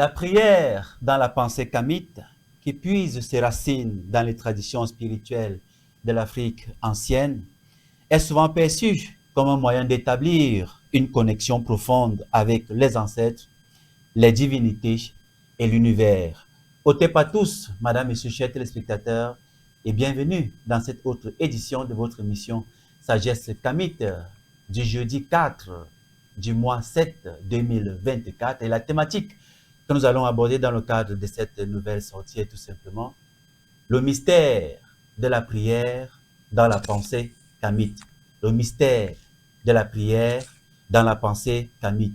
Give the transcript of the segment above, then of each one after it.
La prière dans la pensée kamite, qui puise ses racines dans les traditions spirituelles de l'Afrique ancienne, est souvent perçue comme un moyen d'établir une connexion profonde avec les ancêtres, les divinités et l'univers. Otep à tous, Madame et Monsieur, chers téléspectateurs, et bienvenue dans cette autre édition de votre émission Sagesse Kamite du jeudi 4 du mois 7 2024. Et la thématique que nous allons aborder dans le cadre de cette nouvelle sortie est tout simplement le mystère de la prière dans la pensée kamite. Le mystère de la prière dans la pensée kamite.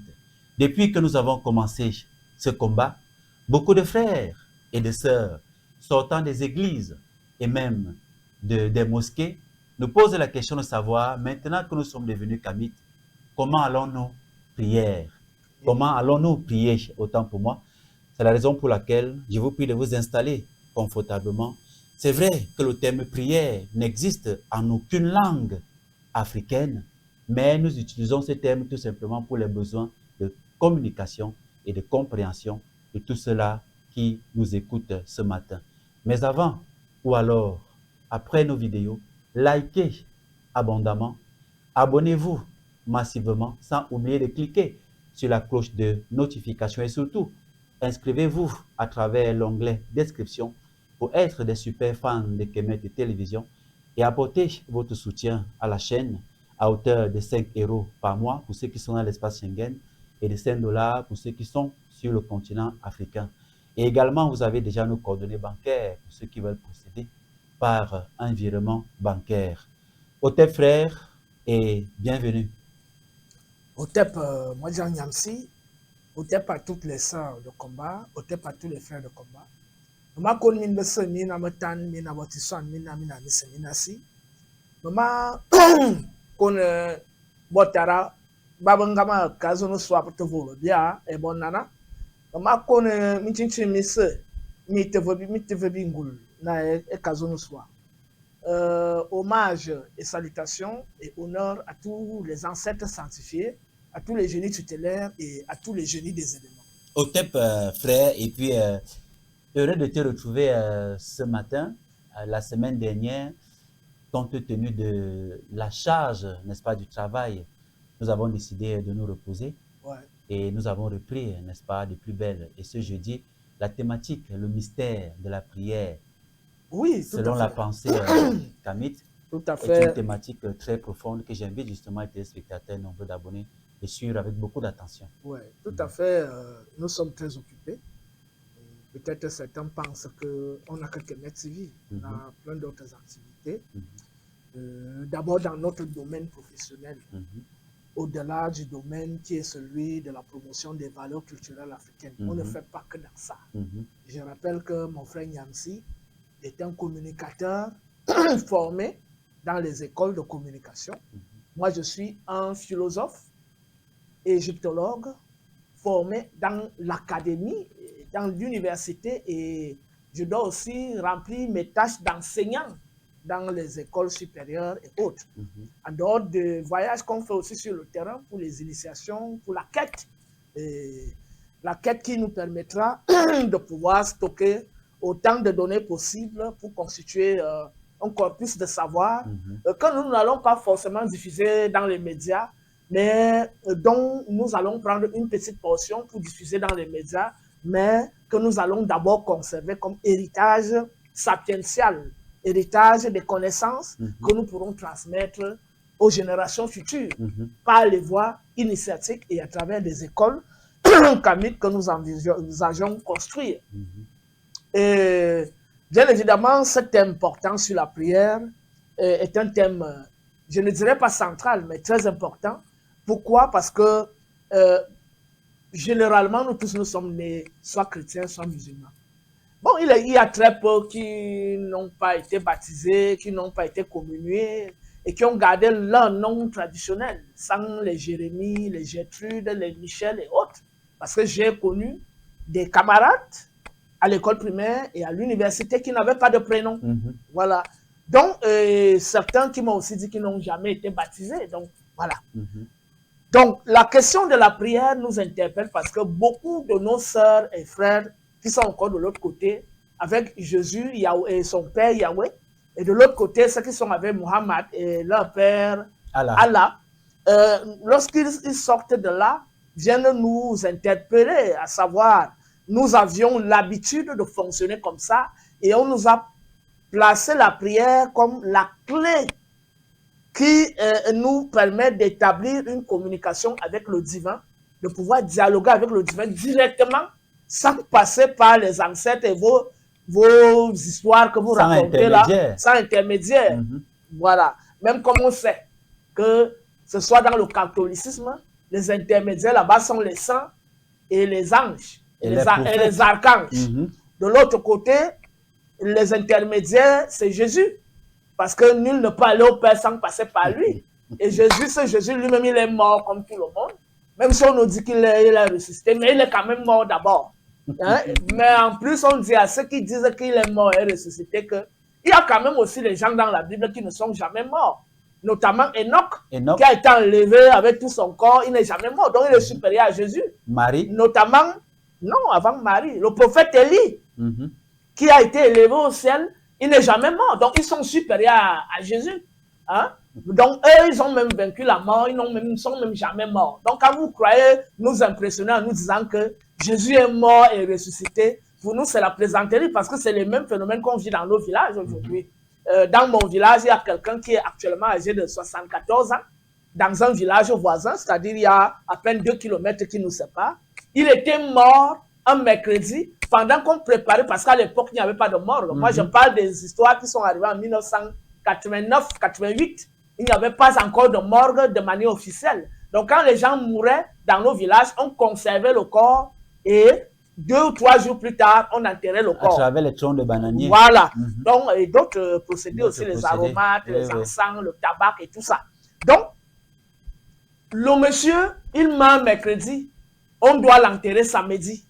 Depuis que nous avons commencé ce combat, beaucoup de frères et de sœurs sortant des églises et même des mosquées nous posent la question de savoir, maintenant que nous sommes devenus kamites, comment allons-nous prier? Comment allons-nous prier? Autant pour moi. C'est la raison pour laquelle je vous prie de vous installer confortablement. C'est vrai que le terme prière n'existe en aucune langue africaine, mais nous utilisons ce terme tout simplement pour les besoins de communication et de compréhension de tout cela qui nous écoute ce matin. Mais avant, ou alors après nos vidéos, likez abondamment, abonnez-vous massivement sans oublier de cliquer sur la cloche de notification et surtout, inscrivez-vous à travers l'onglet description pour être des super fans de Kemet Télévision et apporter votre soutien à la chaîne à hauteur de 5 € par mois pour ceux qui sont dans l'espace Schengen et de 5 $ pour ceux qui sont sur le continent africain. Et également, vous avez déjà nos coordonnées bancaires pour ceux qui veulent procéder par un virement bancaire. Otep frère et bienvenue. Otep, moi Jean Nyamsi, Otep à toutes les sœurs de combat, Otep à tous les frères de combat. Mama kon min bese min ametan min abotiswan min amina mise minasi. Mama kon botara babangama kazono swap te volo bia e bon nana. Mama kon min chinchi mise mi te vebi ngul na e kazono swap. Hommage et salutations et honneur à tous les ancêtres sanctifiés, à tous les génies tutélaires et à tous les génies des éléments. Otep frère, et puis heureux de te retrouver ce matin. La semaine dernière, compte tenu de la charge, n'est-ce pas, du travail, nous avons décidé de nous reposer. Ouais. Et nous avons repris, n'est-ce pas, de plus belle. Et ce jeudi, la thématique, le mystère de la prière, oui, selon la pensée kamite, est une thématique très profonde que j'invite justement les téléspectateurs nombreux d'abonnés de suivre avec beaucoup d'attention. Oui, tout à fait. Nous sommes très occupés. Peut-être certains pensent qu'on a quelques mètres civiles, on a plein d'autres activités. D'abord dans notre domaine professionnel, au-delà du domaine qui est celui de la promotion des valeurs culturelles africaines. On ne fait pas que dans ça. Je rappelle que mon frère Nyamsi est un communicateur formé dans les écoles de communication. Moi, je suis un philosophe, égyptologue, formé dans l'académie, dans l'université, et je dois aussi remplir mes tâches d'enseignant dans les écoles supérieures et autres. En dehors de voyages qu'on fait aussi sur le terrain pour les initiations, pour la quête qui nous permettra de pouvoir stocker autant de données possibles pour constituer un corpus de savoir que nous n'allons pas forcément diffuser dans les médias, mais dont nous allons prendre une petite portion pour diffuser dans les médias, mais que nous allons d'abord conserver comme héritage sapiential, héritage des connaissances que nous pourrons transmettre aux générations futures par les voies initiatiques et à travers des écoles kamites que nous envisageons construire. Et bien évidemment, cet thème portant sur la prière est un thème, je ne dirais pas central, mais très important. Pourquoi? Parce que généralement, nous tous, nous sommes nés soit chrétiens, soit musulmans. Bon, il y a très peu qui n'ont pas été baptisés, qui n'ont pas été communiés et qui ont gardé leur nom traditionnel, sans les Jérémie, les Gertrude, les Michel et autres. Parce que j'ai connu des camarades à l'école primaire et à l'université qui n'avaient pas de prénom. Voilà. Donc, certains qui m'ont aussi dit qu'ils n'ont jamais été baptisés. Donc, voilà. Donc, la question de la prière nous interpelle parce que beaucoup de nos sœurs et frères qui sont encore de l'autre côté, avec Jésus et son père Yahweh, et de l'autre côté, ceux qui sont avec Muhammad et leur père Allah, lorsqu'ils sortent de là, viennent nous interpeller, à savoir, nous avions l'habitude de fonctionner comme ça, et on nous a placé la prière comme la clé qui nous permet d'établir une communication avec le divin, de pouvoir dialoguer avec le divin directement, sans passer par les ancêtres et vos histoires que vous racontez là, sans intermédiaire. Voilà. Même comme on sait que ce soit dans le catholicisme, les intermédiaires là-bas sont les saints et les anges et les archanges. De l'autre côté, les intermédiaires, c'est Jésus. Parce que nul ne peut aller au Père sans passer par lui. Et Jésus lui-même, il est mort comme tout le monde. Même si on nous dit qu'il est ressuscité, mais il est quand même mort d'abord. Hein? Mais en plus, on dit à ceux qui disent qu'il est mort et ressuscité qu'il y a quand même aussi les gens dans la Bible qui ne sont jamais morts. Notamment Enoch, qui a été enlevé avec tout son corps, il n'est jamais mort. Donc il est supérieur à Jésus. Marie. Notamment, non, avant Marie, le prophète Élie, qui a été élevé au ciel, il n'est jamais mort. Donc, ils sont supérieurs à Jésus. Hein? Donc, eux, ils ont même vaincu la mort. Ils ne sont même jamais morts. Donc, quand vous croyez nous impressionner en nous disant que Jésus est mort et ressuscité, pour nous, c'est la plaisanterie parce que c'est les mêmes phénomènes qu'on vit dans nos villages aujourd'hui. Dans mon village, il y a quelqu'un qui est actuellement âgé de 74 ans, dans un village voisin, c'est-à-dire il y a à peine 2 kilomètres qui nous séparent. Il était mort un mercredi, pendant qu'on préparait, parce qu'à l'époque, il n'y avait pas de morgue. Moi, je parle des histoires qui sont arrivées en 1989-88. Il n'y avait pas encore de morgue de manière officielle. Donc, quand les gens mouraient dans nos villages, on conservait le corps et 2 ou 3 jours plus tard, on enterrait le corps. À travers les troncs de bananier. Voilà. Donc, et d'autres procédés aussi, les aromates, les encens, le tabac et tout ça. Donc, le monsieur, il meurt mercredi. On doit l'enterrer samedi.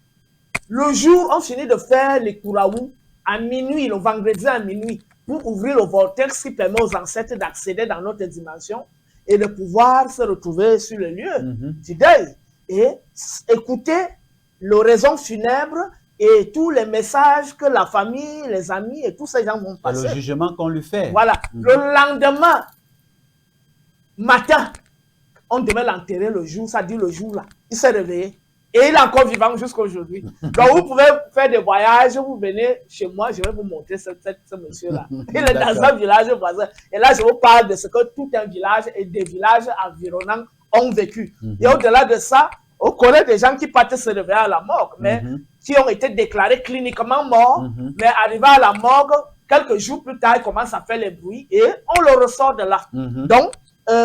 Le jour, on finit de faire les Kouraou à minuit, le vendredi à minuit, pour ouvrir le vortex qui permet aux ancêtres d'accéder dans notre dimension et de pouvoir se retrouver sur le lieu du deuil et écouter l'oraison funèbre et tous les messages que la famille, les amis et tous ces gens vont passer. Et le jugement qu'on lui fait. Voilà. Le lendemain matin, on devait l'enterrer le jour, ça dit le jour là. Il s'est réveillé. Et il est encore vivant jusqu'à aujourd'hui. Donc, vous pouvez faire des voyages, vous venez chez moi, je vais vous montrer ce monsieur-là. Il est dans un village voisin. Et là, je vous parle de ce que tout un village et des villages environnants ont vécu. Et au-delà de ça, on connaît des gens qui partent se réveiller à la morgue, mais qui ont été déclarés cliniquement morts, mais arrivés à la morgue, quelques jours plus tard, ils commencent à faire les bruits et on le ressort de là. Donc,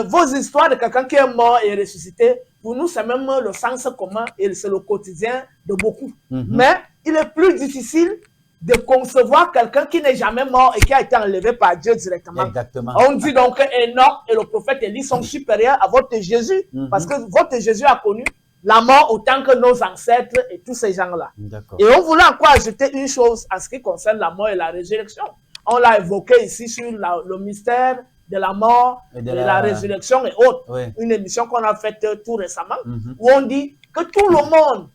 vos histoires de quelqu'un qui est mort et ressuscité, pour nous, c'est même le sens commun et c'est le quotidien de beaucoup. Mais il est plus difficile de concevoir quelqu'un qui n'est jamais mort et qui a été enlevé par Dieu directement. Exactement. On dit donc que Enoch et le prophète Élie sont supérieurs à votre Jésus, parce que votre Jésus a connu la mort autant que nos ancêtres et tous ces gens-là. Et on voulait encore ajouter une chose en ce qui concerne la mort et la résurrection. On l'a évoqué ici sur le mystère de la mort, de la résurrection et autres. Une émission qu'on a faite tout récemment, où on dit que tout le monde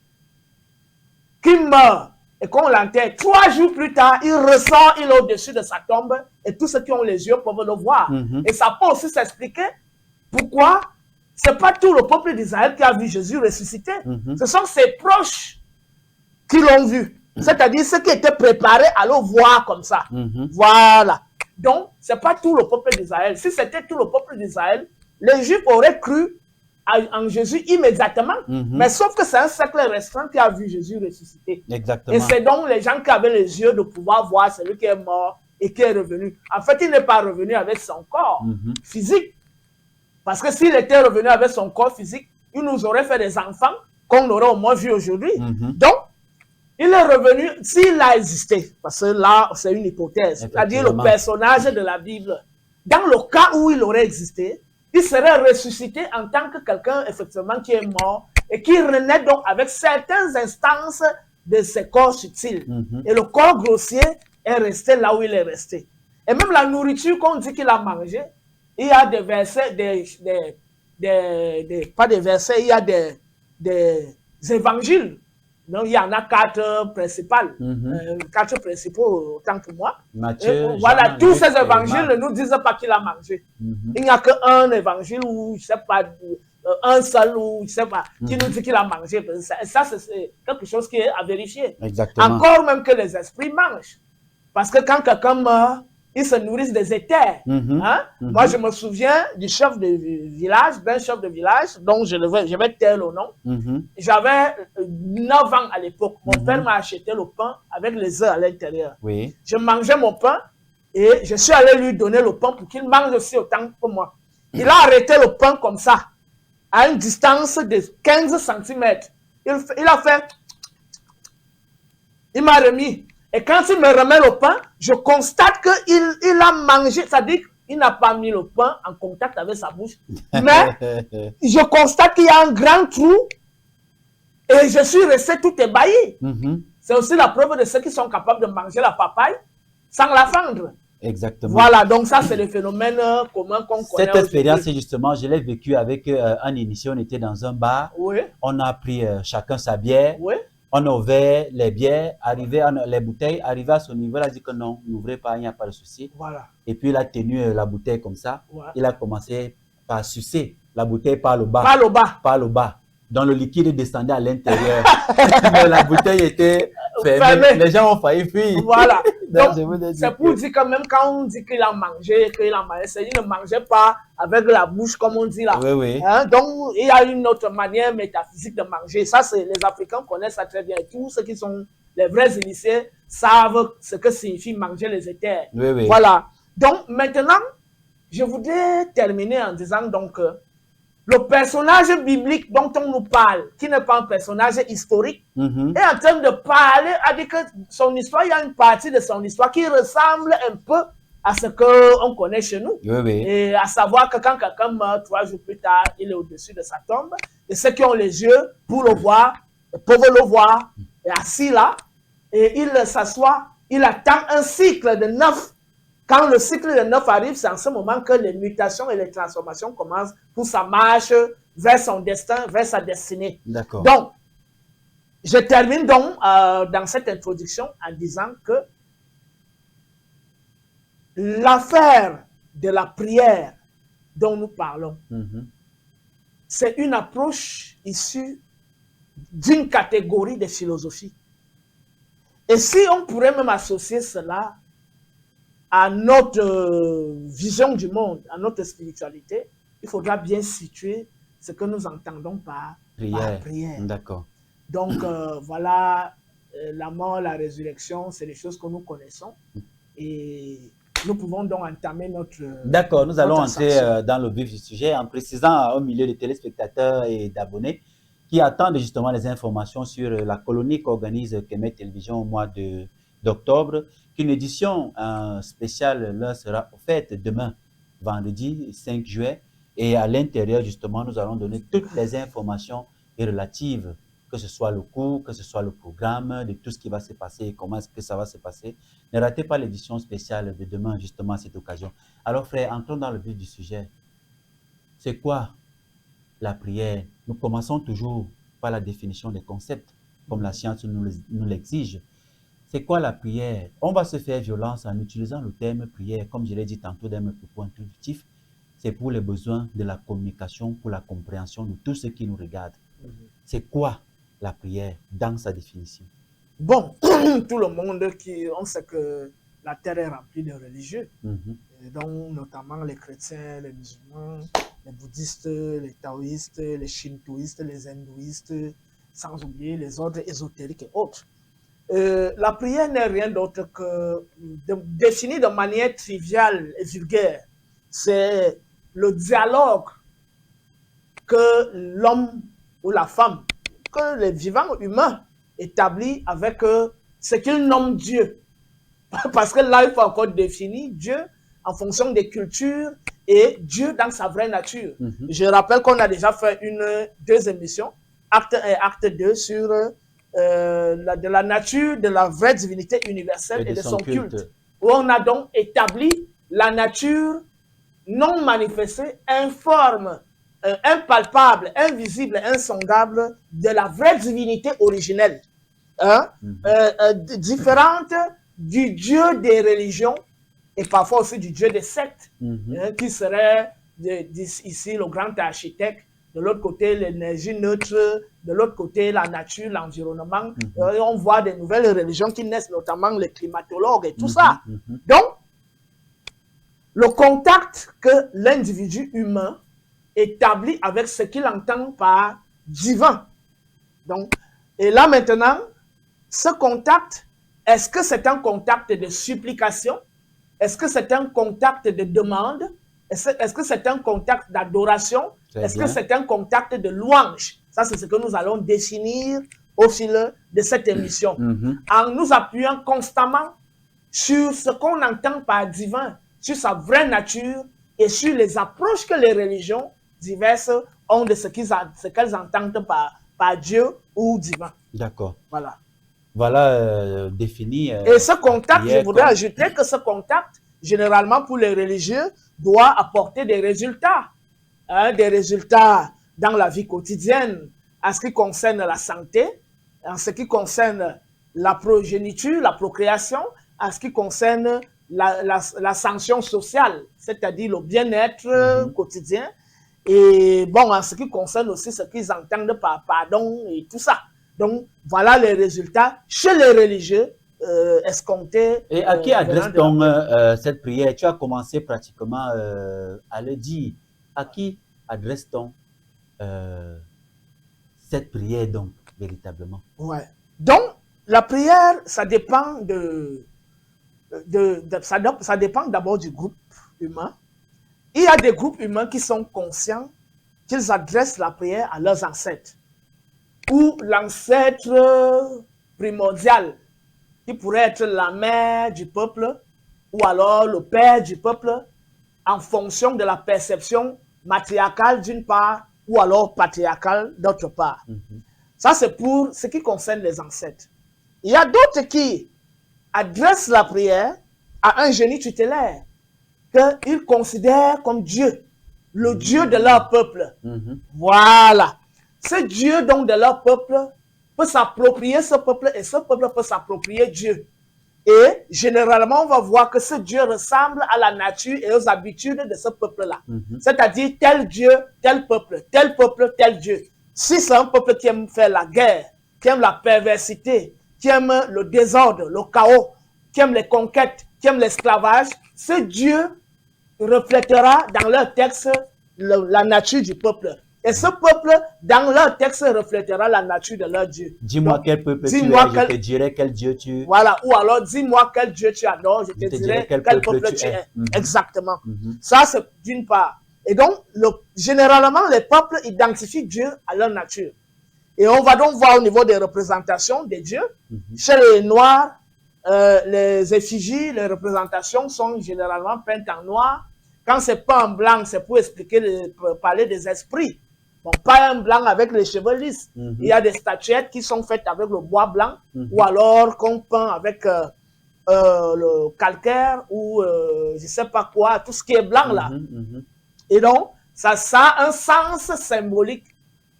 qui meurt et qu'on l'enterre, 3 jours plus tard, il ressort, il est au-dessus de sa tombe et tous ceux qui ont les yeux peuvent le voir. Et ça peut aussi s'expliquer pourquoi ce n'est pas tout le peuple d'Israël qui a vu Jésus ressusciter. Ce sont ses proches qui l'ont vu. C'est-à-dire ceux qui étaient préparés à le voir comme ça. Voilà. Donc, ce n'est pas tout le peuple d'Israël. Si c'était tout le peuple d'Israël, les Juifs auraient cru en Jésus immédiatement. Mais sauf que c'est un cercle restreint qui a vu Jésus ressusciter. Exactement. Et c'est donc les gens qui avaient les yeux de pouvoir voir celui qui est mort et qui est revenu. En fait, il n'est pas revenu avec son corps physique. Parce que s'il était revenu avec son corps physique, il nous aurait fait des enfants qu'on aurait au moins vus aujourd'hui. Donc, il est revenu, s'il a existé, parce que là, c'est une hypothèse, c'est-à-dire le personnage de la Bible, dans le cas où il aurait existé, il serait ressuscité en tant que quelqu'un, effectivement, qui est mort et qui renaît donc avec certaines instances de ses corps subtils. Et le corps grossier est resté là où il est resté. Et même la nourriture qu'on dit qu'il a mangée, il y a des versets, des pas des versets, il y a des évangiles. Donc, il y en a 4 principales, 4 principaux autant pour moi. Matthieu, voilà, Jean, tous Luc ces et évangiles Marc. ne nous disent pas qu'il a mangé. Il n'y a qu'un évangile où, je ne sais pas, un seul ou je ne sais pas, qui nous dit qu'il a mangé. Ça c'est quelque chose qui est à vérifier. Exactement. Encore même que les esprits mangent. Parce que quand quelqu'un meurt, ils se nourrissent des éthers. Moi, je me souviens du chef de village, d'un chef de village, dont je vais taire le nom. J'avais 9 ans à l'époque. Mon père m'a acheté le pain avec les œufs à l'intérieur. Oui. Je mangeais mon pain et je suis allé lui donner le pain pour qu'il mange aussi autant que moi. Il a arrêté le pain comme ça, à une distance de 15 cm. Il a fait... Il m'a remis. Et quand il me remet le pain, je constate qu'il a mangé. C'est-à-dire qu'il n'a pas mis le pain en contact avec sa bouche. Mais je constate qu'il y a un grand trou. Et je suis resté tout ébahi. C'est aussi la preuve de ceux qui sont capables de manger la papaye sans la fendre. Exactement. Voilà, donc ça, c'est le phénomène commun qu'on connaît. Cette expérience, justement, je l'ai vécue avec un initié. On était dans un bar. Oui. On a pris chacun sa bière. Oui. On a ouvert les bières, les bouteilles, arrivé à son niveau, il a dit que non, n'ouvrez pas, il n'y a pas de souci. Voilà. Et puis il a tenu la bouteille comme ça. Ouais. Il a commencé par sucer la bouteille par le bas. Par le bas. Par le bas. Donc le liquide descendait à l'intérieur. Mais la bouteille était fermée. Les gens ont failli fuir. Voilà. Donc, c'est pour dire que même quand on dit qu'il a mangé, c'est qu'il ne mangeait pas avec la bouche comme on dit là. Oui, oui. Donc il y a une autre manière métaphysique de manger. Ça, les Africains connaissent ça très bien. Tous ceux qui sont les vrais initiés savent ce que signifie manger les éthers. Oui, oui. Voilà. Donc maintenant, je voudrais terminer en disant donc le personnage biblique dont on nous parle, qui n'est pas un personnage historique, est en train de parler, a dit que son histoire, il y a une partie de son histoire qui ressemble un peu à ce qu'on connaît chez nous. Oui, oui. Et à savoir que quand quelqu'un meurt 3 jours plus tard, il est au-dessus de sa tombe. Et ceux qui ont les yeux pour le voir, peuvent le voir, et assis là, et il s'assoit, il attend un cycle de 9. Quand le cycle de 9 arrive, c'est en ce moment que les mutations et les transformations commencent pour sa marche vers son destin, vers sa destinée. D'accord. Donc, je termine donc dans cette introduction en disant que l'affaire de la prière dont nous parlons, c'est une approche issue d'une catégorie de philosophie. Et si on pourrait même associer cela à notre vision du monde, à notre spiritualité, il faudra bien situer ce que nous entendons par prière. D'accord. Donc, voilà, la mort, la résurrection, c'est des choses que nous connaissons. Et nous pouvons donc entamer notre... D'accord, nous allons entrer dans le vif du sujet en précisant au milieu des téléspectateurs et d'abonnés qui attendent justement les informations sur la colonie qu'organise Kemet Télévision au mois d'octobre, qu'une édition spéciale leur sera offerte demain, vendredi 5 juillet. Et à l'intérieur, justement, nous allons donner toutes les informations relatives, que ce soit le cours, que ce soit le programme, de tout ce qui va se passer et comment est-ce que ça va se passer. Ne ratez pas l'édition spéciale de demain, justement, à cette occasion. Alors, frère, entrons dans le vif du sujet. C'est quoi la prière? Nous commençons toujours par la définition des concepts, comme la science nous l'exige. C'est quoi la prière? On va se faire violence en utilisant le terme prière, comme je l'ai dit tantôt d'un propos introductif. C'est pour les besoins de la communication, pour la compréhension de tous ceux qui nous regardent. C'est quoi la prière dans sa définition? Bon, tout le monde on sait que la terre est remplie de religieux, et donc notamment les chrétiens, les musulmans, les bouddhistes, les taoïstes, les shintoïstes, les hindouistes, sans oublier les ordres ésotériques et autres. La prière n'est rien d'autre que définie de manière triviale et vulgaire. C'est le dialogue que l'homme ou la femme, que les vivants humains établissent avec ce qu'ils nomment Dieu. Parce que là, il faut encore définir Dieu en fonction des cultures et Dieu dans sa vraie nature. Je rappelle qu'on a déjà fait 2 émissions, acte 1 et acte 2, sur de la nature de la vraie divinité universelle et de son culte. Où on a donc établi la nature non manifestée, informe impalpable, invisible, insondable de la vraie divinité originelle, hein, différente du Dieu des religions et parfois aussi du Dieu des sectes, qui serait ici le grand architecte, de l'autre côté l'énergie neutre, de l'autre côté la nature, l'environnement. On voit des nouvelles religions qui naissent, notamment les climatologues et tout ça. Donc, le contact que l'individu humain établit avec ce qu'il entend par divin. Donc, et là maintenant, ce contact, est-ce que c'est un contact de supplication? Est-ce que c'est un contact de demande? Est-ce que c'est un contact d'adoration? Est-ce que c'est un contact de louange? Ça, c'est ce que nous allons définir au fil de cette émission. En nous appuyant constamment sur ce qu'on entend par divin, sur sa vraie nature et sur les approches que les religions diverses ont de ce qu'elles entendent par Dieu ou divin. D'accord. Voilà. Voilà défini. Et ce contact, je voudrais ajouter que ce contact, généralement pour les religieux, doit apporter des résultats. Des résultats dans la vie quotidienne, en ce qui concerne la santé, en ce qui concerne la progéniture, la procréation, en ce qui concerne l'ascension sociale, c'est-à-dire le bien-être quotidien. Et bon, en ce qui concerne aussi ce qu'ils entendent par pardon et tout ça. Donc, voilà les résultats chez les religieux escomptés. Et à qui adresse-t-on cette prière? Tu as commencé pratiquement à le dire. À qui adresse-t-on cette prière, donc, véritablement? Ouais. Donc, la prière, ça dépend ça dépend d'abord du groupe humain. Il y a des groupes humains qui sont conscients qu'ils adressent la prière à leurs ancêtres, ou l'ancêtre primordial, qui pourrait être la mère du peuple, ou alors le père du peuple, en fonction de la perception matriarcale d'une part, ou alors patriarcale d'autre part. Ça, c'est pour ce qui concerne les ancêtres. Il y a d'autres qui adressent la prière à un génie tutélaire, qu'ils considèrent comme Dieu, le Dieu de leur peuple. Voilà. Ce Dieu, donc, de leur peuple, peut s'approprier ce peuple et ce peuple peut s'approprier Dieu. Et généralement, on va voir que ce Dieu ressemble à la nature et aux habitudes de ce peuple-là. C'est-à-dire tel Dieu, tel peuple, tel Dieu. Si c'est un peuple qui aime faire la guerre, qui aime la perversité, qui aime le désordre, le chaos, qui aime les conquêtes, qui aime l'esclavage, ce Dieu reflètera dans leur texte la nature du peuple. Et ce peuple, dans leur texte, reflètera la nature de leur Dieu. Dis-moi quel peuple tu es, je te dirai quel Dieu tu es. Voilà, ou alors dis-moi quel Dieu tu adores, je te dirai quel peuple tu es. Exactement. Ça, c'est d'une part. Et donc, généralement, les peuples identifient Dieu à leur nature. Et on va donc voir au niveau des représentations des dieux. Chez les Noirs, les effigies, les représentations sont généralement peintes en noir. Quand c'est pas en blanc, c'est pour expliquer, parler des esprits. Bon, pas un blanc avec les cheveux lisses. Il y a des statuettes qui sont faites avec le bois blanc, ou alors qu'on peint avec le calcaire, ou je sais pas quoi, tout ce qui est blanc là. Et donc, ça a un sens symbolique,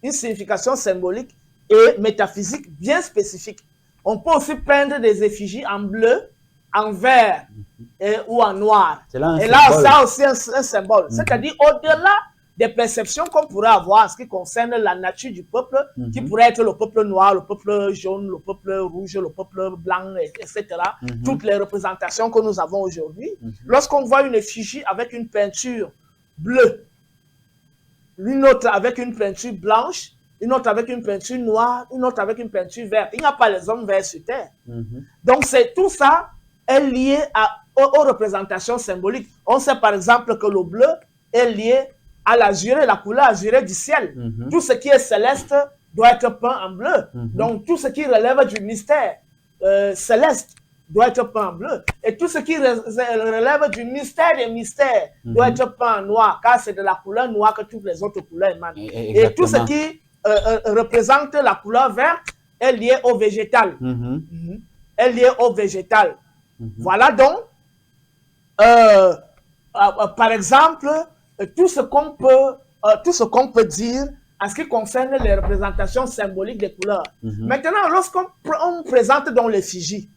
une signification symbolique et métaphysique bien spécifique. On peut aussi peindre des effigies en bleu, en vert ou en noir. Et là, ça a aussi un symbole. C'est-à-dire, au-delà des perceptions qu'on pourrait avoir en ce qui concerne la nature du peuple, qui pourrait être le peuple noir, le peuple jaune, le peuple rouge, le peuple blanc, etc. Toutes les représentations que nous avons aujourd'hui. Lorsqu'on voit une effigie avec une peinture bleue, une autre avec une peinture blanche, une autre avec une peinture noire, une autre avec une peinture verte. Il n'y a pas les hommes verts sur Terre. Donc, tout ça est lié aux représentations symboliques. On sait par exemple que le bleu est lié à l'azuré, la couleur azurée du ciel. Tout ce qui est céleste doit être peint en bleu. Donc, tout ce qui relève du mystère céleste doit être peint en bleu. Et tout ce qui relève du mystère des mystères doit être peint en noir, car c'est de la couleur noire que toutes les autres couleurs émanent. Et tout ce qui représente la couleur verte est lié au végétal. Est lié au végétal. Voilà donc, par exemple, tout ce qu'on peut tout ce qu'on peut dire en ce qui concerne les représentations symboliques des couleurs. Maintenant, lorsqu'on présente donc l'effigie,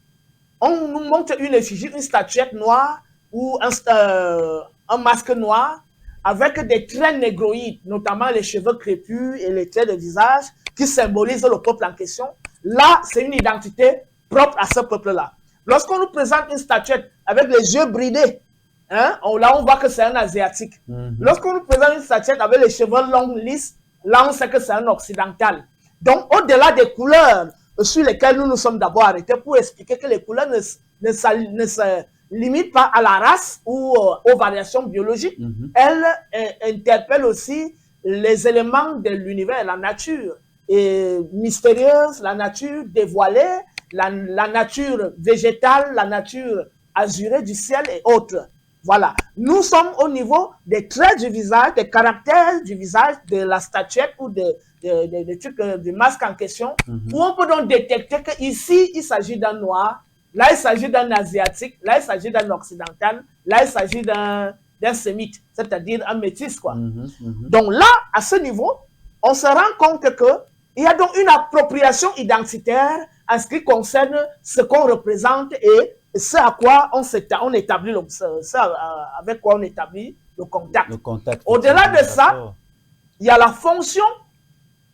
on nous montre une effigie, une statuette noire ou un masque noir avec des traits négroïdes, notamment les cheveux crépus et les traits de visage qui symbolisent le peuple en question. Là, c'est une identité propre à ce peuple-là. Lorsqu'on nous présente une statuette avec les yeux bridés, hein, là, on voit que c'est un Asiatique. Lorsqu'on nous présente une statuette avec les cheveux longs, lisses, là, on sait que c'est un Occidental. Donc, au-delà des couleurs sur lesquelles nous nous sommes d'abord arrêtés pour expliquer que les couleurs ne se limitent pas à la race ou aux variations biologiques, elles interpellent aussi les éléments de l'univers, la nature et mystérieuse, la nature dévoilée, la nature végétale, la nature azurée du ciel et autres. Voilà. Nous sommes au niveau des traits du visage, des caractères du visage, de la statuette ou des trucs, du masque en question, où on peut donc détecter qu'ici, il s'agit d'un noir, là, il s'agit d'un asiatique, là, il s'agit d'un occidental, là, il s'agit d'un sémite, c'est-à-dire un métis, quoi. Donc là, à ce niveau, on se rend compte qu'il y a donc une appropriation identitaire en ce qui concerne ce qu'on représente et ce à quoi on établit avec quoi on établit le contact. Au-delà de ça, il y a la fonction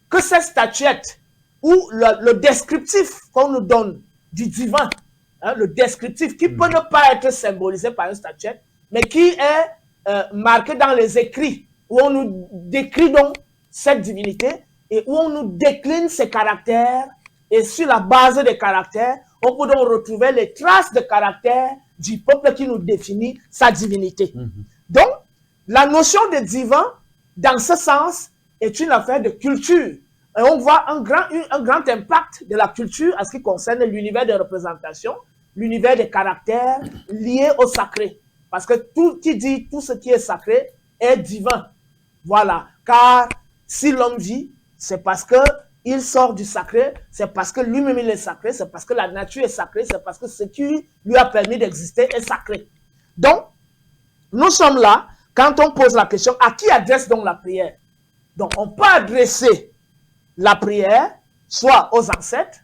que cette statuette ou le descriptif qu'on nous donne du divin, hein, le descriptif qui peut ne pas être symbolisé par une statuette, mais qui est marqué dans les écrits, où on nous décrit donc cette divinité et où on nous décline ses caractères, et sur la base des caractères, on peut donc retrouver les traces de caractère du peuple qui nous définit sa divinité. Donc, la notion de divin, dans ce sens, est une affaire de culture. Et on voit un grand impact de la culture en ce qui concerne l'univers de représentation, l'univers des caractères liés au sacré. Parce que tout ce qui est sacré est divin. Voilà. Car si l'homme vit, c'est parce que il sort du sacré, c'est parce que lui-même il est sacré, c'est parce que la nature est sacrée, c'est parce que ce qui lui a permis d'exister est sacré. Donc, nous sommes là, quand on pose la question, à qui adresse donc la prière? Donc, on peut adresser la prière, soit aux ancêtres,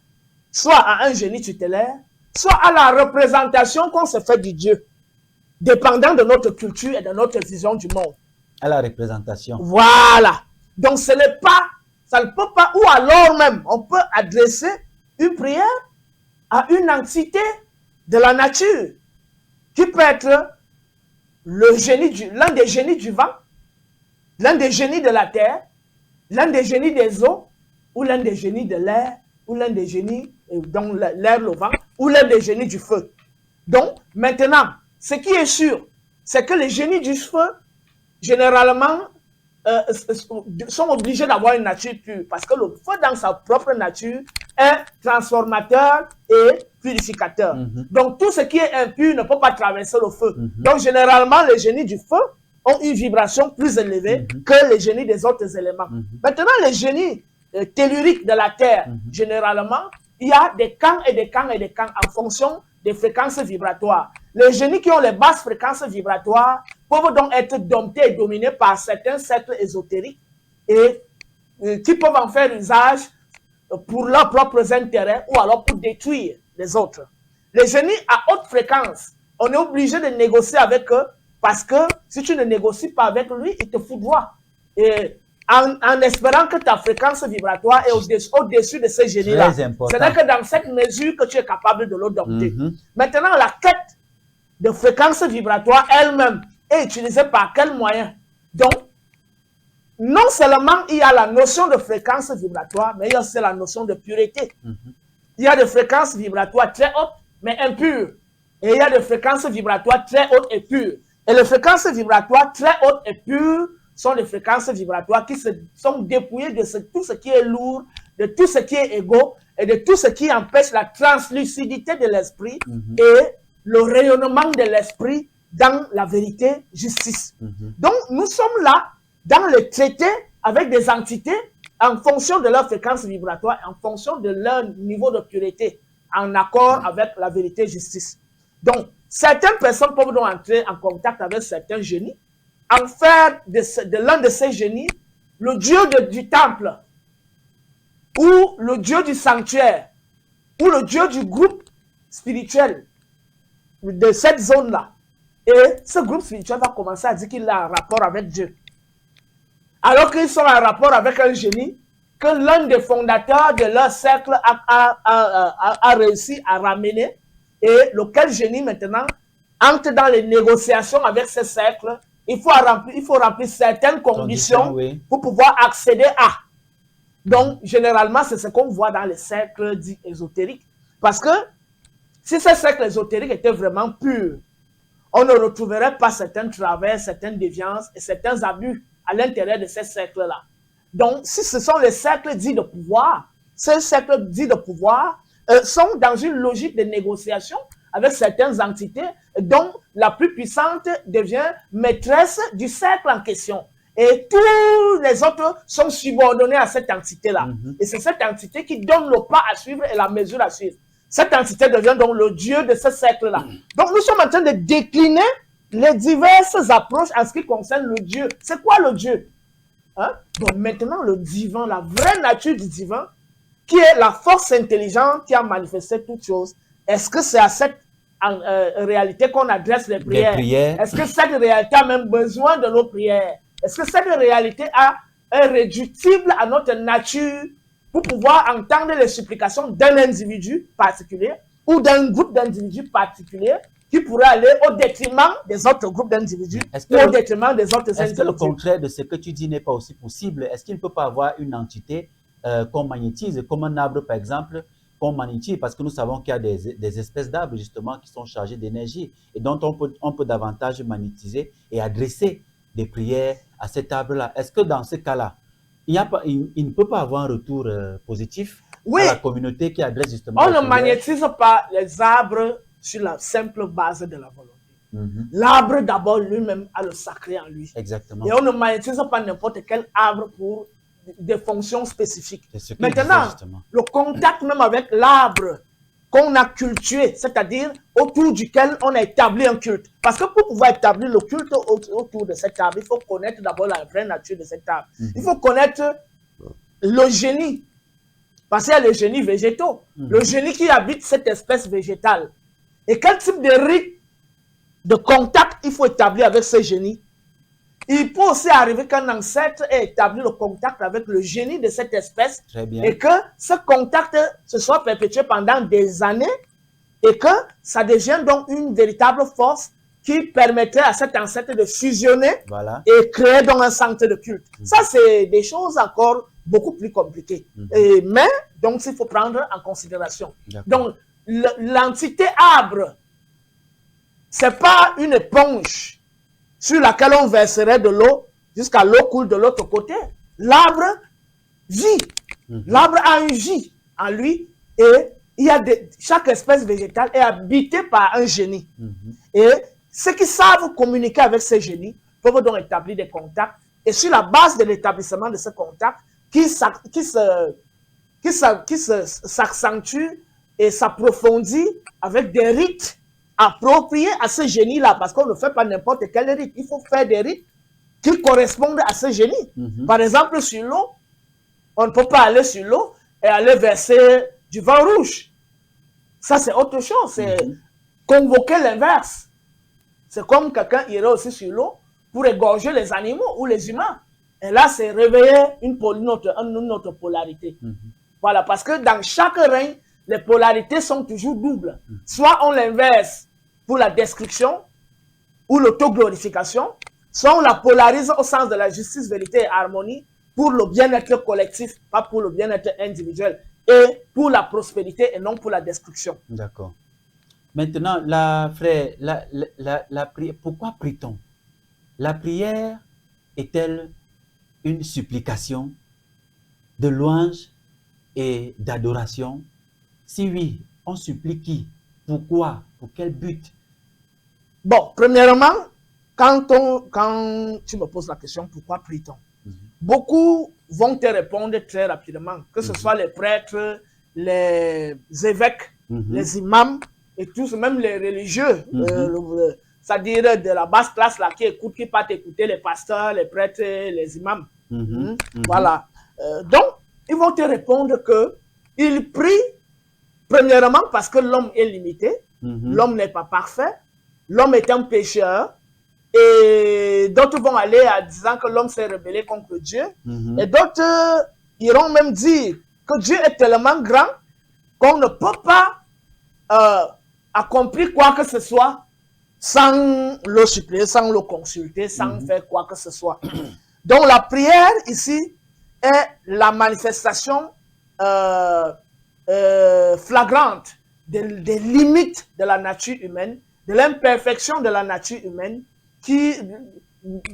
soit à un génie tutélaire, soit à la représentation qu'on se fait du Dieu, dépendant de notre culture et de notre vision du monde. À la représentation. Voilà. Donc, ce n'est pas, ça ne peut pas, ou alors même, on peut adresser une prière à une entité de la nature, qui peut être l'un des génies du vent, l'un des génies de la terre, l'un des génies des eaux, ou l'un des génies de l'air, ou l'un des génies, dans l'air, le vent, ou l'un des génies du feu. Donc, maintenant, ce qui est sûr, c'est que les génies du feu, généralement, sont obligés d'avoir une nature pure, parce que le feu, dans sa propre nature, est transformateur et purificateur. Donc, tout ce qui est impur ne peut pas traverser le feu. Donc, généralement, les génies du feu ont une vibration plus élevée que les génies des autres éléments. Maintenant, les génies telluriques de la Terre, généralement, il y a des camps et des camps et des camps en fonction des fréquences vibratoires. Les génies qui ont les basses fréquences vibratoires peuvent donc être domptés et dominés par certains cercles ésotériques et qui peuvent en faire usage pour leurs propres intérêts ou alors pour détruire les autres. Les génies à haute fréquence, on est obligé de négocier avec eux parce que si tu ne négocies pas avec lui, il te foudroie. Et en espérant que ta fréquence vibratoire est au-dessus de ces génies-là. Ce n'est que dans cette mesure que tu es capable de le dompter. Maintenant, la quête de fréquence vibratoire elle-même est utilisée par quel moyen? Donc, non seulement il y a la notion de fréquence vibratoire, mais il y a aussi la notion de pureté. Il y a des fréquences vibratoires très hautes, mais impures. Et il y a des fréquences vibratoires très hautes et pures. Et les fréquences vibratoires très hautes et pures sont des fréquences vibratoires qui sont dépouillées de tout ce qui est lourd, de tout ce qui est égo et de tout ce qui empêche la translucidité de l'esprit et le rayonnement de l'esprit dans la vérité, justice. Donc, nous sommes là dans le traité avec des entités en fonction de leur fréquence vibratoire, en fonction de leur niveau de pureté, en accord avec la vérité, justice. Donc, certaines personnes peuvent donc entrer en contact avec certains génies en faire de l'un de ces génies le dieu du temple, ou le dieu du sanctuaire, ou le dieu du groupe spirituel de cette zone-là. Et ce groupe spirituel va commencer à dire qu'il a un rapport avec Dieu. Alors qu'ils sont en rapport avec un génie que l'un des fondateurs de leur cercle a réussi à ramener, et lequel génie maintenant entre dans les négociations avec ce cercle. Il faut remplir certaines conditions oui. pour pouvoir accéder à. Donc, généralement, c'est ce qu'on voit dans les cercles dits ésotériques. Parce que si ces cercles ésotériques étaient vraiment purs, on ne retrouverait pas certains travers, certaines déviances et certains abus à l'intérieur de ces cercles-là. Donc, si ce sont les cercles dits de pouvoir, ces cercles dits de pouvoir sont dans une logique de négociation avec certaines entités dont la plus puissante devient maîtresse du cercle en question. Et tous les autres sont subordonnés à cette entité-là. Et c'est cette entité qui donne le pas à suivre et la mesure à suivre. Cette entité devient donc le dieu de ce cercle-là. Donc, nous sommes en train de décliner les diverses approches en ce qui concerne le Dieu. C'est quoi le Dieu? Donc, maintenant, le divin, la vraie nature du divin, qui est la force intelligente qui a manifesté toutes choses, est-ce que c'est à cette réalité qu'on adresse les prières? Est-ce que cette réalité a même besoin de nos prières? Est-ce que cette réalité est réductible à notre nature pour pouvoir entendre les supplications d'un individu particulier ou d'un groupe d'individus particuliers qui pourrait aller au détriment des autres groupes d'individus ou au détriment des autres individus? Est-ce que le contraire de ce que tu dis n'est pas aussi possible? Est-ce qu'il ne peut pas avoir une entité qu'on magnétise, comme un arbre par exemple, qu'on magnétise, parce que nous savons qu'il y a des espèces d'arbres justement qui sont chargés d'énergie et dont on peut davantage magnétiser et adresser des prières à cet arbre-là. Est-ce que dans ce cas-là, il ne peut pas avoir un retour positif à la communauté qui adresse justement... On ne magnétise pas les arbres sur la simple base de la volonté. L'arbre d'abord lui-même a le sacré en lui. Exactement. Et on ne magnétise pas n'importe quel arbre pour des fonctions spécifiques. Maintenant, le contact même avec l'arbre qu'on a cultivé, c'est-à-dire autour duquel on a établi un culte. Parce que pour pouvoir établir le culte autour de cet arbre, il faut connaître d'abord la vraie nature de cet arbre. Il faut connaître le génie. Parce qu'il y a les génies végétaux. Le génie qui habite cette espèce végétale. Et quel type de rite, de contact il faut établir avec ce génie? Il peut aussi arriver qu'un ancêtre ait établi le contact avec le génie de cette espèce et que ce contact se soit perpétué pendant des années et que ça devienne donc une véritable force qui permettrait à cet ancêtre de fusionner et créer donc un centre de culte. Ça, c'est des choses encore beaucoup plus compliquées. Mais, donc, il faut prendre en considération. Donc, l'entité arbre, ce n'est pas une éponge sur laquelle on verserait de l'eau jusqu'à l'eau coule de l'autre côté. L'arbre vit. L'arbre a une vie en lui et chaque espèce végétale est habitée par un génie. Et ceux qui savent communiquer avec ces génies peuvent donc établir des contacts et sur la base de l'établissement de ce contact qui s'accentue et s'approfondit avec des rites appropriés à ce génie-là, parce qu'on ne fait pas n'importe quel rite. Il faut faire des rites qui correspondent à ce génie. Par exemple, sur l'eau, on ne peut pas aller sur l'eau et aller verser du vin rouge. Ça, c'est autre chose. C'est convoquer l'inverse. C'est comme quelqu'un irait aussi sur l'eau pour égorger les animaux ou les humains. Et là, c'est réveiller une autre polarité. Voilà, parce que dans chaque règne, les polarités sont toujours doubles. Soit on l'inverse pour la destruction ou l'autoglorification, soit on la polarise au sens de la justice, vérité et harmonie pour le bien-être collectif, pas pour le bien-être individuel, et pour la prospérité et non pour la destruction. D'accord. Maintenant, frère, la prière, pourquoi prie-t-on? La prière est-elle une supplication de louange et d'adoration? Si oui, on supplie qui? Pourquoi? Pour quel but? Bon, premièrement, quand tu me poses la question, pourquoi prie-t-on? Beaucoup vont te répondre très rapidement, que ce soit les prêtres, les évêques, les imams et tous, même les religieux, c'est-à-dire de la basse classe là, qui écoute, qui part écouter les pasteurs, les prêtres, les imams. Voilà. Donc, ils vont te répondre que ils prient premièrement parce que l'homme est limité, l'homme n'est pas parfait, l'homme est un pécheur, et d'autres vont aller en disant que l'homme s'est rebellé contre Dieu, et d'autres iront même dire que Dieu est tellement grand qu'on ne peut pas accomplir quoi que ce soit sans le supplier, sans le consulter, sans faire quoi que ce soit. Donc la prière ici est la manifestation flagrante des limites de la nature humaine, de l'imperfection de la nature humaine, qui,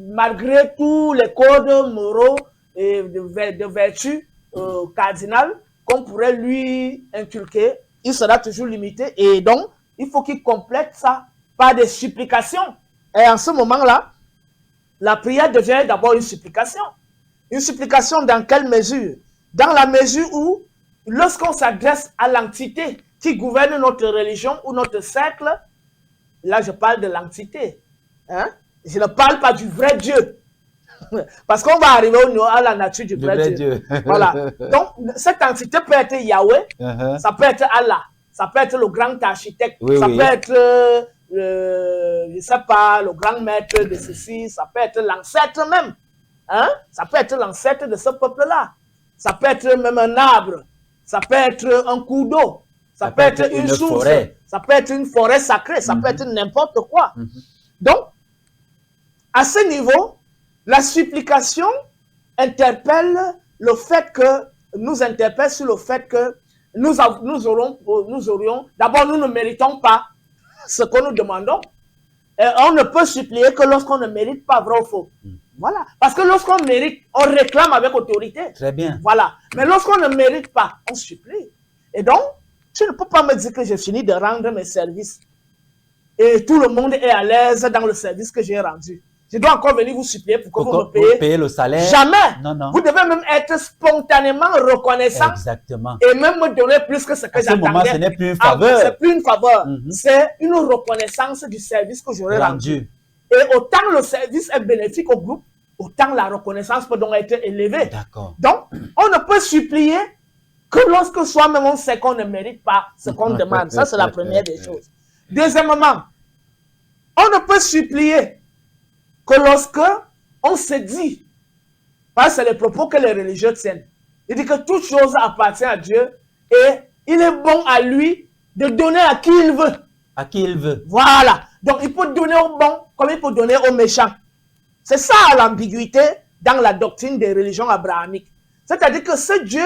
malgré tous les codes moraux et de vertus cardinales qu'on pourrait lui inculquer, il sera toujours limité. Et donc, il faut qu'il complète ça par des supplications. Et en ce moment-là, la prière devient d'abord une supplication. Une supplication dans quelle mesure? Dans la mesure où, lorsqu'on s'adresse à l'entité qui gouverne notre religion ou notre cercle, là je parle de l'entité. Hein? Je ne parle pas du vrai Dieu. Parce qu'on va arriver à la nature du vrai Dieu. Voilà. Donc, cette entité peut être Yahweh, ça peut être Allah, ça peut être le grand architecte, ça peut être, je ne sais pas, le grand maître de ceci, ça peut être l'ancêtre même. Hein? Ça peut être l'ancêtre de ce peuple-là. Ça peut être même un arbre, ça peut être un cours d'eau, ça peut être une source, forêt. Ça peut être une forêt sacrée, ça peut être n'importe quoi. Donc, à ce niveau, la supplication interpelle le fait que, nous interpelle sur le fait que nous aurions, d'abord nous ne méritons pas ce que nous demandons. Et on ne peut supplier que lorsqu'on ne mérite pas, vrai ou faux. Voilà. Parce que lorsqu'on mérite, on réclame avec autorité. Très bien. Voilà. Mais lorsqu'on ne mérite pas, on supplie. Et donc, tu ne peux pas me dire que j'ai fini de rendre mes services et tout le monde est à l'aise dans le service que j'ai rendu. Je dois encore venir vous supplier pour que vous me payiez le salaire. Jamais. Non, non. Vous devez même être spontanément reconnaissant. Exactement. Et même me donner plus que ce que j'attendais. À ce moment, ce n'est plus une faveur. C'est plus une faveur. C'est une reconnaissance du service que j'aurais rendu. Et autant le service est bénéfique au groupe, autant la reconnaissance peut donc être élevée. D'accord. Donc, on ne peut supplier que lorsque soi-même on sait qu'on ne mérite pas ce qu'on demande. Ça, c'est la première des choses. Deuxièmement, on ne peut supplier que lorsque on se dit, parce que c'est les propos que les religieux tiennent, il dit que toute chose appartient à Dieu et il est bon à lui de donner à qui il veut. À qui il veut. Voilà. Donc il peut donner aux bons comme il peut donner aux méchants. C'est ça l'ambiguïté dans la doctrine des religions abrahamiques. C'est-à-dire que ce Dieu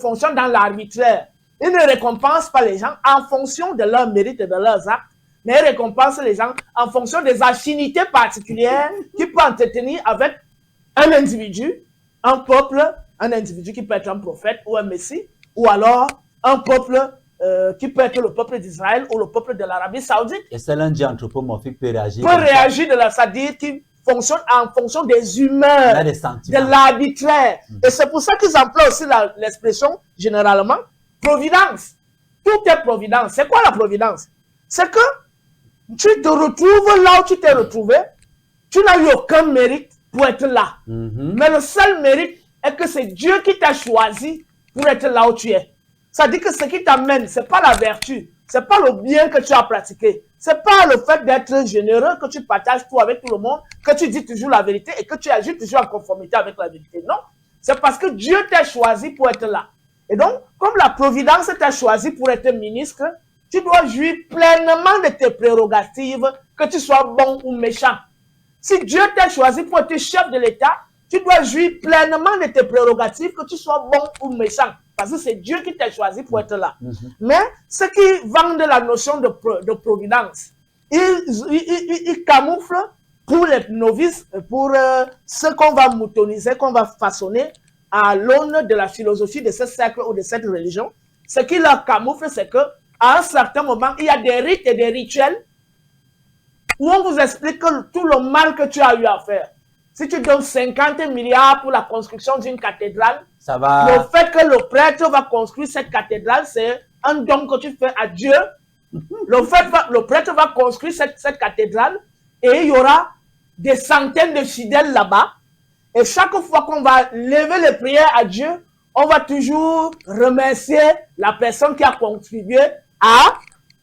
fonctionne dans l'arbitraire. Il ne récompense pas les gens en fonction de leur mérite et de leurs actes, mais il récompense les gens en fonction des affinités particulières qu'il peut entretenir avec un individu, un peuple, un individu qui peut être un prophète ou un messie, ou alors un peuple qui peut être le peuple d'Israël ou le peuple de l'Arabie Saoudite. Et c'est lundi anthropomorphique peut réagir. Peut réagir de la, c'est-à-dire qu'il fonctionne en fonction des humeurs, de l'arbitraire. Et c'est pour ça qu'ils emploient aussi l'expression généralement providence. Tout est providence. C'est quoi la providence? C'est que tu te retrouves là où tu t'es retrouvé, tu n'as eu aucun mérite pour être là. Mais le seul mérite est que c'est Dieu qui t'a choisi pour être là où tu es. Ça dit que ce qui t'amène, ce n'est pas la vertu, ce n'est pas le bien que tu as pratiqué, ce n'est pas le fait d'être généreux, que tu partages tout avec tout le monde, que tu dis toujours la vérité et que tu agis toujours en conformité avec la vérité. Non, c'est parce que Dieu t'a choisi pour être là. Et donc, comme la providence t'a choisi pour être ministre, tu dois jouir pleinement de tes prérogatives, que tu sois bon ou méchant. Si Dieu t'a choisi pour être chef de l'État, tu dois jouir pleinement de tes prérogatives, que tu sois bon ou méchant. Parce que c'est Dieu qui t'a choisi pour être là. Mais ceux qui vendent la notion de providence, ils camouflent pour les novices, pour ceux qu'on va moutoniser, qu'on va façonner à l'aune de la philosophie de ce siècle ou de cette religion. Ce qui leur camoufle, c'est que à un certain moment, il y a des rites et des rituels où on vous explique tout le mal que tu as eu à faire. Si tu donnes 50 milliards pour la construction d'une cathédrale, ça va. Le fait que le prêtre va construire cette cathédrale, c'est un don que tu fais à Dieu. Le prêtre va construire cette cathédrale, et il y aura des centaines de fidèles là-bas. Et chaque fois qu'on va lever les prières à Dieu, on va toujours remercier la personne qui a contribué à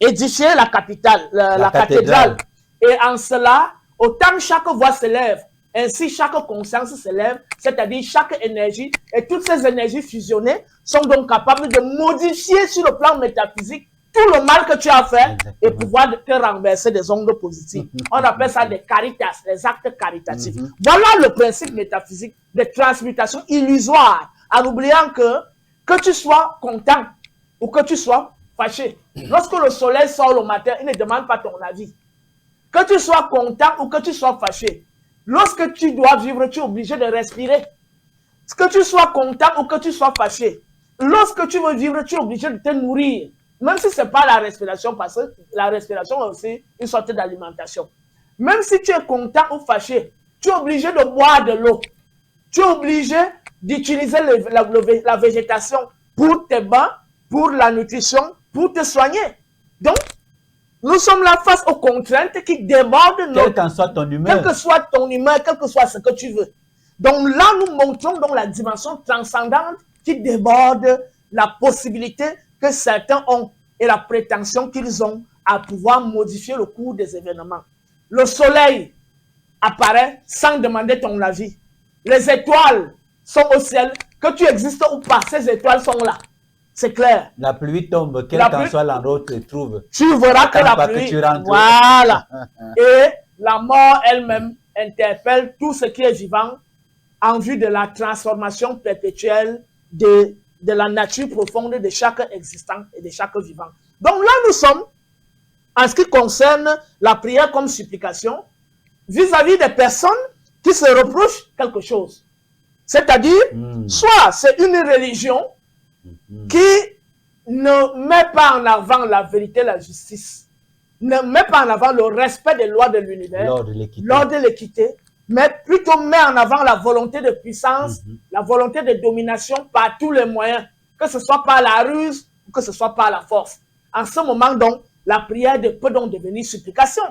édifier la capitale, la cathédrale. Et en cela, autant chaque voix s'élève, ainsi chaque conscience s'élève, c'est-à-dire chaque énergie, et toutes ces énergies fusionnées sont donc capables de modifier sur le plan métaphysique tout le mal que tu as fait et pouvoir te renverser des ondes positives. On appelle ça des caritas, les actes caritatifs. Voilà le principe métaphysique de transmutation illusoire, en oubliant que tu sois content ou que tu sois fâché. Lorsque le soleil sort le matin, il ne demande pas ton avis. Que tu sois content ou que tu sois fâché, lorsque tu dois vivre, tu es obligé de respirer. Que tu sois content ou que tu sois fâché, lorsque tu veux vivre, tu es obligé de te nourrir. Même si ce n'est pas la respiration, parce que la respiration est aussi une sorte d'alimentation. Même si tu es content ou fâché, tu es obligé de boire de l'eau. Tu es obligé d'utiliser la végétation pour tes bains, pour la nutrition, pour te soigner. Donc, nous sommes là face aux contraintes qui débordent notre... Quelle qu'en soit ton humeur. Quelle que soit ton humeur, quel que soit ce que tu veux. Donc là, nous montrons donc la dimension transcendante qui déborde la possibilité que certains ont et la prétention qu'ils ont à pouvoir modifier le cours des événements. Le soleil apparaît sans demander ton avis. Les étoiles sont au ciel. Que tu existes ou pas, ces étoiles sont là. C'est clair. La pluie tombe, quel qu'en soit l'endroit où tu te trouves. Tu verras que la pluie... Voilà. Et la mort elle-même interpelle tout ce qui est vivant en vue de la transformation perpétuelle de la nature profonde de chaque existant et de chaque vivant. Donc là, nous sommes, en ce qui concerne la prière comme supplication, vis-à-vis des personnes qui se reprochent quelque chose. C'est-à-dire, soit c'est une religion qui ne met pas en avant la vérité, la justice, ne met pas en avant le respect des lois de l'univers, l'ordre de l'équité, mais plutôt met en avant la volonté de puissance, la volonté de domination par tous les moyens, que ce soit par la ruse ou que ce soit par la force. En ce moment, donc, la prière peut donc devenir supplication.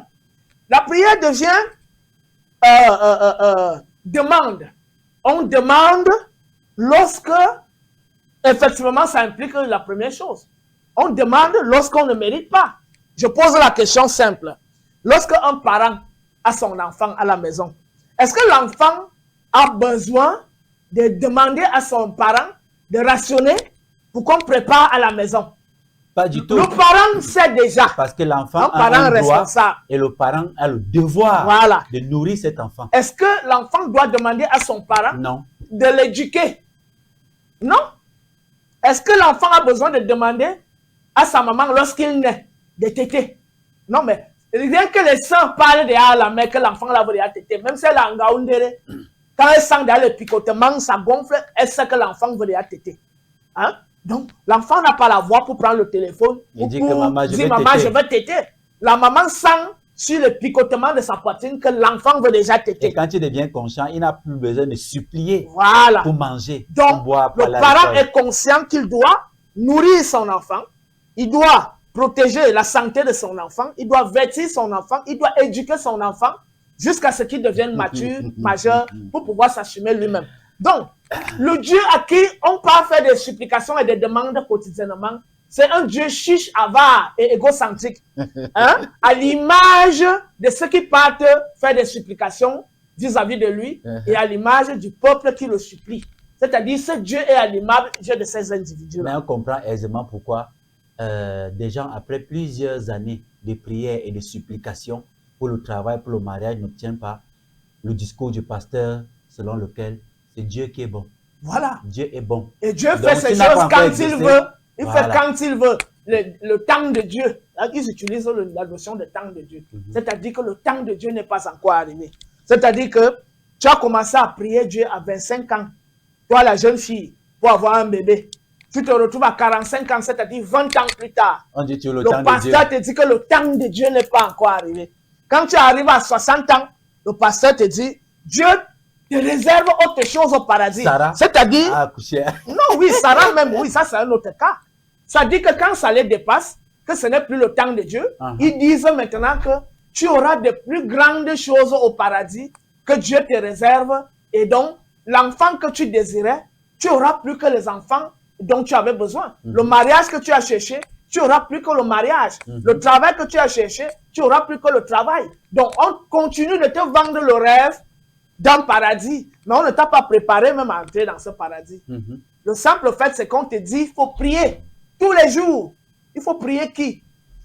La prière devient demande. On demande lorsque, effectivement, ça implique la première chose. On demande lorsqu'on ne mérite pas. Je pose la question simple. Lorsque un parent a son enfant à la maison, est-ce que l'enfant a besoin de demander à son parent de rationner pour qu'on prépare à la maison? Pas du tout. Le parent sait déjà. Parce que l'enfant a un droit et le parent a le devoir de nourrir cet enfant. Est-ce que l'enfant doit demander à son parent de l'éduquer? Non. Est-ce que l'enfant a besoin de demander à sa maman lorsqu'il naît de téter? Non, mais rien que les sœurs parlent à la mère que l'enfant l'a voulu téter, même si elle a un gaoundéré, quand elle sent dans le picotement, ça gonfle, elle sait que l'enfant veut téter. Hein? Donc, l'enfant n'a pas la voix pour prendre le téléphone. Il dit que maman, je vais téter. La maman sent sur le picotement de sa poitrine que l'enfant veut déjà téter. Et quand il devient conscient, il n'a plus besoin de supplier pour manger. Donc, pour boire, le parent est conscient qu'il doit nourrir son enfant, il doit protéger la santé de son enfant, il doit vêtir son enfant, il doit éduquer son enfant jusqu'à ce qu'il devienne mature, majeur, pour pouvoir s'assumer lui-même. Donc, le Dieu à qui on peut faire des supplications et des demandes quotidiennement, c'est un Dieu chiche, avare et égocentrique. Hein? À l'image de ceux qui partent faire des supplications vis-à-vis de lui et à l'image du peuple qui le supplie. C'est-à-dire, ce Dieu est à l'image de ces individus. Mais on comprend aisément pourquoi des gens, après plusieurs années de prières et de supplications pour le travail, pour le mariage, n'obtiennent pas le discours du pasteur selon lequel c'est Dieu qui est bon. Voilà. Dieu est bon. Et Dieu fait ces choses quand il veut. Il fait quand il veut. Le temps de Dieu. Là, ils utilisent la notion de temps de Dieu. C'est-à-dire que le temps de Dieu n'est pas encore arrivé. C'est-à-dire que tu as commencé à prier Dieu à 25 ans. Toi, la jeune fille, pour avoir un bébé. Tu te retrouves à 45 ans, c'est-à-dire 20 ans plus tard. On dit le pasteur te dit que le temps de Dieu n'est pas encore arrivé. Quand tu arrives à 60 ans, le pasteur te dit, Dieu te réserve autre chose au paradis. C'est-à-dire... non, oui, Sarah même, oui, ça c'est un autre cas. Ça dit que quand ça les dépasse, que ce n'est plus le temps de Dieu, ils disent maintenant que tu auras de plus grandes choses au paradis que Dieu te réserve. Et donc, l'enfant que tu désirais, tu auras plus que les enfants dont tu avais besoin. Le mariage que tu as cherché, tu auras plus que le mariage. Le travail que tu as cherché, tu auras plus que le travail. Donc, on continue de te vendre le rêve d'un paradis, mais on ne t'a pas préparé même à entrer dans ce paradis. Le simple fait, c'est qu'on te dit, il faut prier tous les jours. Il faut prier qui?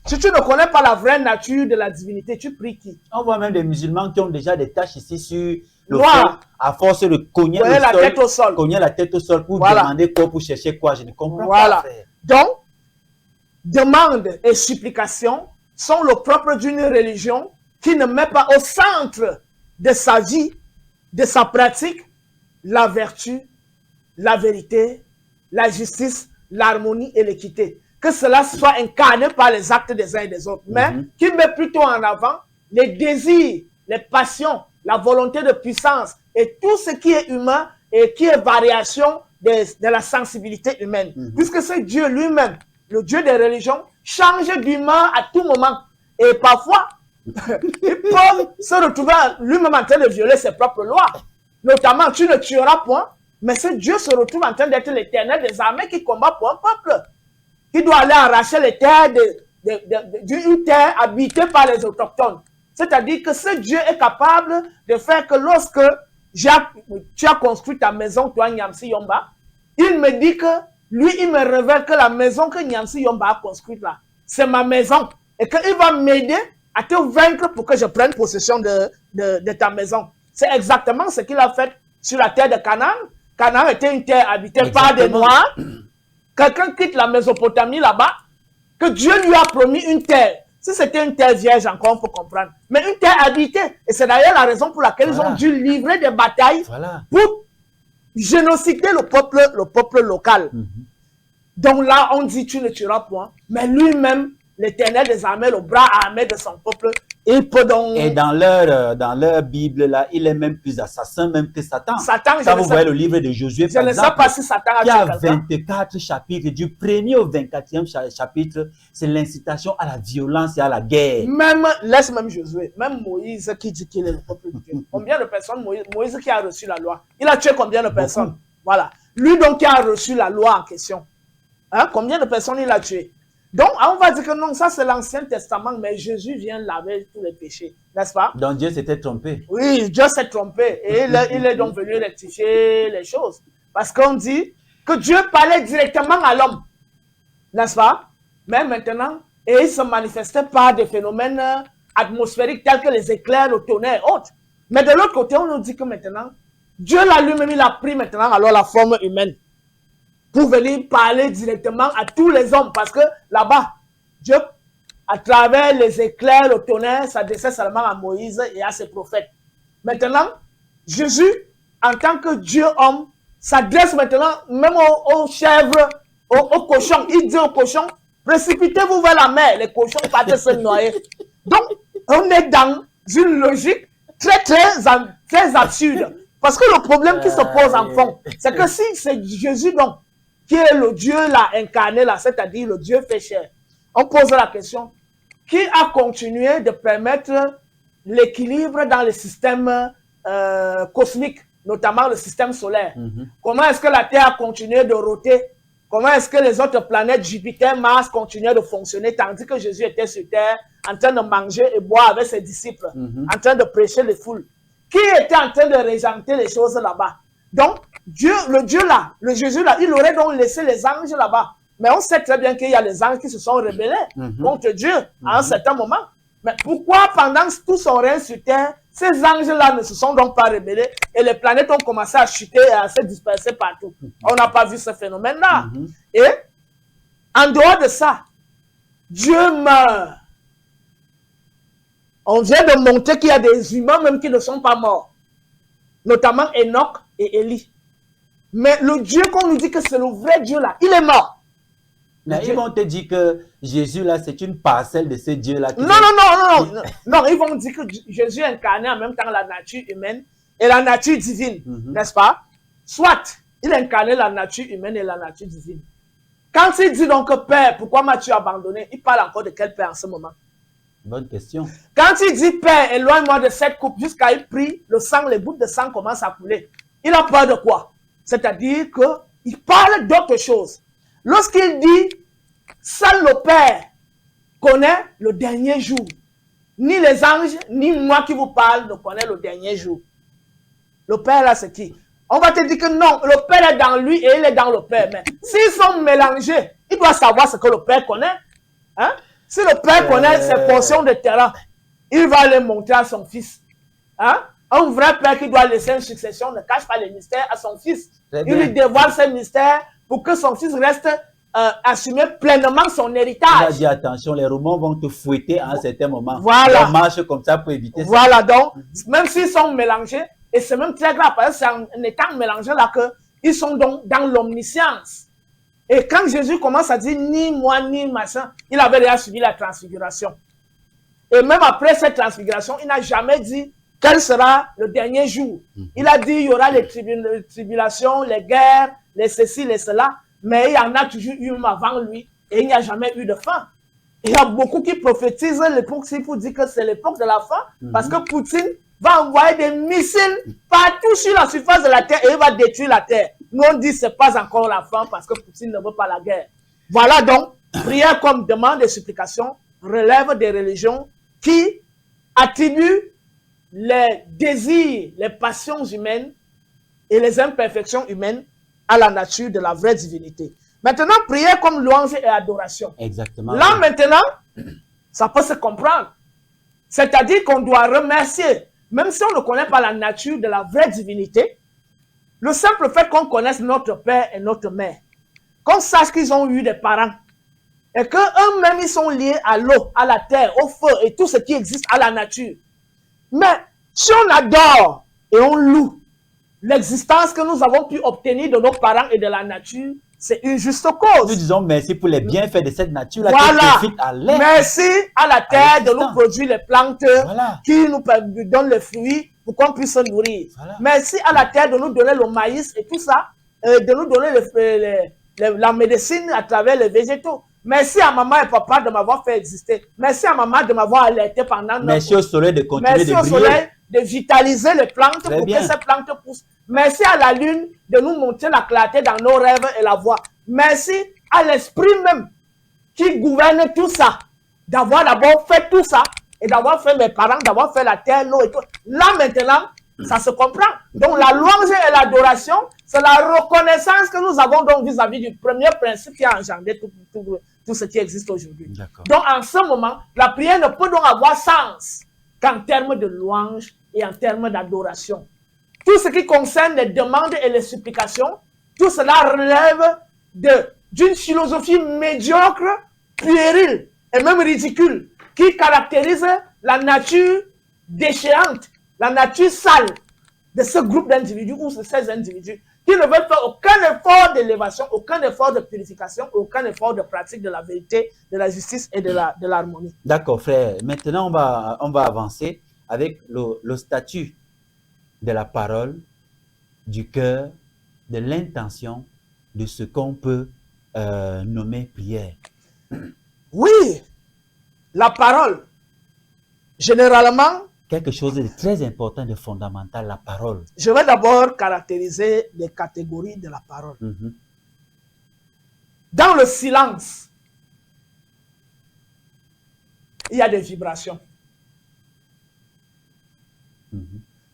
Si tu ne connais pas la vraie nature de la divinité, tu pries qui? On voit même des musulmans qui ont déjà des taches ici sur le Noir. front, à force de cogner Cogner la tête au sol. Cogner la tête au sol pour Voilà. demander quoi, pour chercher quoi. Je ne comprends Voilà. pas, frère. Donc, demande et supplication sont le propre d'une religion qui ne met pas au centre de sa vie, de sa pratique, la vertu, la vérité, la justice, l'harmonie et l'équité. Que cela soit incarné par les actes des uns et des autres, mais qui met plutôt en avant les désirs, les passions, la volonté de puissance et tout ce qui est humain et qui est variation de la sensibilité humaine. Puisque c'est Dieu lui-même, le Dieu des religions, change d'humeur à tout moment. Et parfois, il peut se retrouver lui-même en train de violer ses propres lois. Notamment, tu ne tueras point, mais ce Dieu se retrouve en train d'être l'Éternel des armées qui combat pour un peuple, qui doit aller arracher les terres d'une terre habitée par les autochtones. C'est-à-dire que ce Dieu est capable de faire que lorsque tu as construit ta maison, toi, Nyamsi Yomba, il me dit que lui, il me révèle que la maison que Nyamsi Yomba a construite là, c'est ma maison. Et qu'il va m'aider à te vaincre pour que je prenne possession de ta maison. C'est exactement ce qu'il a fait sur la terre de Canaan. Canaan était une terre habitée par des Noirs. Quelqu'un quitte la Mésopotamie là-bas, que Dieu lui a promis une terre. Si c'était une terre vierge, encore, on peut comprendre. Mais une terre habitée. Et c'est d'ailleurs la raison pour laquelle ils ont dû livrer des batailles pour génocider le peuple local. Donc là, on dit, tu ne tueras point. Mais lui-même, l'Éternel des armées, le bras armé de son peuple, il peut donc... Et dans leur Bible, là, il est même plus assassin même que Satan. Satan, quand vous voyez le livre de Josué, je ne sais pas si Satan a il y a tué quelqu'un. 24 chapitres. Du 1er au 24e chapitre, c'est l'incitation à la violence et à la guerre. Laisse même Josué, même Moïse qui dit qu'il est le peuple de Dieu. Combien de personnes, Moïse qui a reçu la loi, il a tué combien de personnes? Voilà. Lui donc qui a reçu la loi en question. Hein? Combien de personnes il a tué? Donc, on va dire que non, ça c'est l'Ancien Testament, mais Jésus vient laver tous les péchés, n'est-ce pas? Donc Dieu s'était trompé. Oui, Dieu s'est trompé. Et il est donc venu rectifier les choses. Parce qu'on dit que Dieu parlait directement à l'homme, n'est-ce pas? Mais maintenant, et il se manifestait par des phénomènes atmosphériques tels que les éclairs, le tonnerre et autres. Mais de l'autre côté, on nous dit que maintenant, Dieu là lui-même, il a pris maintenant alors la forme humaine pour venir parler directement à tous les hommes. Parce que là-bas, Dieu, à travers les éclairs, le tonnerre, s'adressait seulement à Moïse et à ses prophètes. Maintenant, Jésus, en tant que Dieu homme, s'adresse maintenant même aux chèvres, aux cochons. Il dit aux cochons, précipitez-vous vers la mer. Les cochons partent se noyer. Donc, on est dans une logique très absurde. Parce que le problème qui se pose en fond, c'est que si c'est Jésus donc, qui est le Dieu là, incarné là, c'est-à-dire le Dieu fait chair, on pose la question, qui a continué de permettre l'équilibre dans le système cosmique, notamment le système solaire? Comment est-ce que la Terre a continué de roter? Comment est-ce que les autres planètes, Jupiter, Mars, continuaient de fonctionner tandis que Jésus était sur Terre en train de manger et boire avec ses disciples, en train de prêcher les foules? Qui était en train de régenter les choses là-bas? Donc, le Dieu là, le Jésus là, il aurait donc laissé les anges là-bas. Mais on sait très bien qu'il y a les anges qui se sont rebellés contre Dieu à un certain moment. Mais pourquoi pendant tout son règne sur terre, ces anges-là ne se sont donc pas rebellés et les planètes ont commencé à chuter et à se disperser partout? On n'a pas vu ce phénomène-là. Et en dehors de ça, Dieu meurt. On vient de montrer qu'il y a des humains même qui ne sont pas morts. Notamment Enoch et Élie. Mais le Dieu qu'on nous dit que c'est le vrai Dieu là, il est mort. Mais ils vont te dire que Jésus là, c'est une parcelle de ce Dieu là. Non, ils vont dire que Jésus incarnait en même temps la nature humaine et la nature divine, n'est-ce pas? Soit il incarnait la nature humaine et la nature divine. Quand il dit donc Père, pourquoi m'as-tu abandonné? Il parle encore de quel Père en ce moment? Bonne question. Quand il dit Père, éloigne-moi de cette coupe, jusqu'à il prie, le sang, les gouttes de sang commencent à couler. Il a peur de quoi? C'est-à-dire qu'il parle d'autre chose. Lorsqu'il dit seul le Père connaît le dernier jour, ni les anges, ni moi qui vous parle ne connaît le dernier jour. Le Père là, c'est qui? On va te dire que non, le Père est dans lui et il est dans le Père. Mais s'ils sont mélangés, il doit savoir ce que le Père connaît. Hein? Si le Père connaît ses portions de terrain, il va les montrer à son fils. Hein? Un vrai Père qui doit laisser une succession ne cache pas les mystères à son fils. Il lui dévoile ses mystères pour que son fils reste assumer pleinement son héritage. Il a dit attention, les Romains vont te fouetter à un certain moment. Voilà. On marche comme ça pour éviter ça. Voilà, donc, même s'ils sont mélangés, et c'est même très grave, parce que c'est en étant mélangés là qu'ils sont donc dans l'omniscience. Et quand Jésus commence à dire ni moi ni machin, il avait déjà suivi la transfiguration. Et même après cette transfiguration, il n'a jamais dit quel sera le dernier jour. Il a dit il y aura les tribulations, les guerres, les ceci, les cela, mais il y en a toujours eu avant lui et il n'y a jamais eu de fin. Il y a beaucoup qui prophétisent l'époque, s'il faut dire que c'est l'époque de la fin, parce que Poutine va envoyer des missiles partout sur la surface de la terre et il va détruire la terre. Nous on dit que ce n'est pas encore la fin parce que Poutine ne veut pas la guerre. Voilà donc, prière comme demande et supplication relève des religions qui attribuent les désirs, les passions humaines et les imperfections humaines à la nature de la vraie divinité. Maintenant, prière comme louange et adoration. Exactement. Là, maintenant, ça peut se comprendre. C'est-à-dire qu'on doit remercier, même si on ne connaît pas la nature de la vraie divinité, le simple fait qu'on connaisse notre père et notre mère, qu'on sache qu'ils ont eu des parents, et qu'eux-mêmes, ils sont liés à l'eau, à la terre, au feu et tout ce qui existe à la nature. Mais si on adore et on loue l'existence que nous avons pu obtenir de nos parents et de la nature, c'est une juste cause. Nous disons merci pour les bienfaits de cette nature-là voilà. qui profite à l'air. Merci à la terre de nous produire les plantes qui nous donnent les fruits pour qu'on puisse se nourrir. Voilà. Merci à la terre de nous donner le maïs et tout ça, de nous donner la médecine à travers les végétaux. Merci à maman et papa de m'avoir fait exister. Merci à maman de m'avoir alerté pendant... Merci au soleil de continuer de briller. Merci au soleil de vitaliser les plantes pour que ces plantes poussent. Merci à la lune de nous montrer la clarté dans nos rêves et la voix. Merci à l'esprit même qui gouverne tout ça. D'avoir d'abord fait tout ça et d'avoir fait mes parents, d'avoir fait la terre, l'eau et tout. Là maintenant, ça se comprend. Donc la louange et l'adoration, c'est la reconnaissance que nous avons donc vis-à-vis du premier principe qui a engendré tout ce qui existe aujourd'hui. Donc en ce moment, la prière ne peut donc avoir sens qu'en termes de louange et en termes d'adoration. Tout ce qui concerne les demandes et les supplications, tout cela relève d'une philosophie médiocre, puérile et même ridicule qui caractérise la nature déchéante, la nature sale de ce groupe d'individus ou de ces individus qui ne veulent faire aucun effort d'élévation, aucun effort de purification, aucun effort de pratique de la vérité, de la justice et de l'harmonie. D'accord, frère. Maintenant, on va avancer avec le statut de la parole, du cœur, de l'intention, de ce qu'on peut nommer prière. Oui, la parole, généralement, quelque chose de très important, de fondamental, la parole. Je vais d'abord caractériser les catégories de la parole. Dans le silence, il y a des vibrations.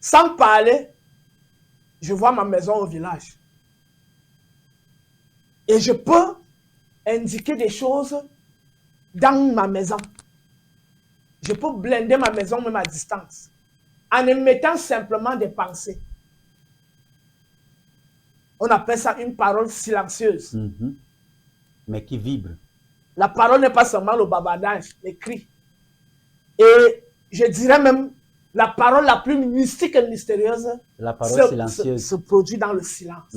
Sans parler, je vois ma maison au village. Et je peux indiquer des choses dans ma maison. Je peux blinder ma maison même à distance, en émettant simplement des pensées. On appelle ça une parole silencieuse. Mais qui vibre. La parole n'est pas seulement le bavardage, les cris. Et je dirais même, la parole la plus mystique et mystérieuse la parole silencieuse se produit dans le silence.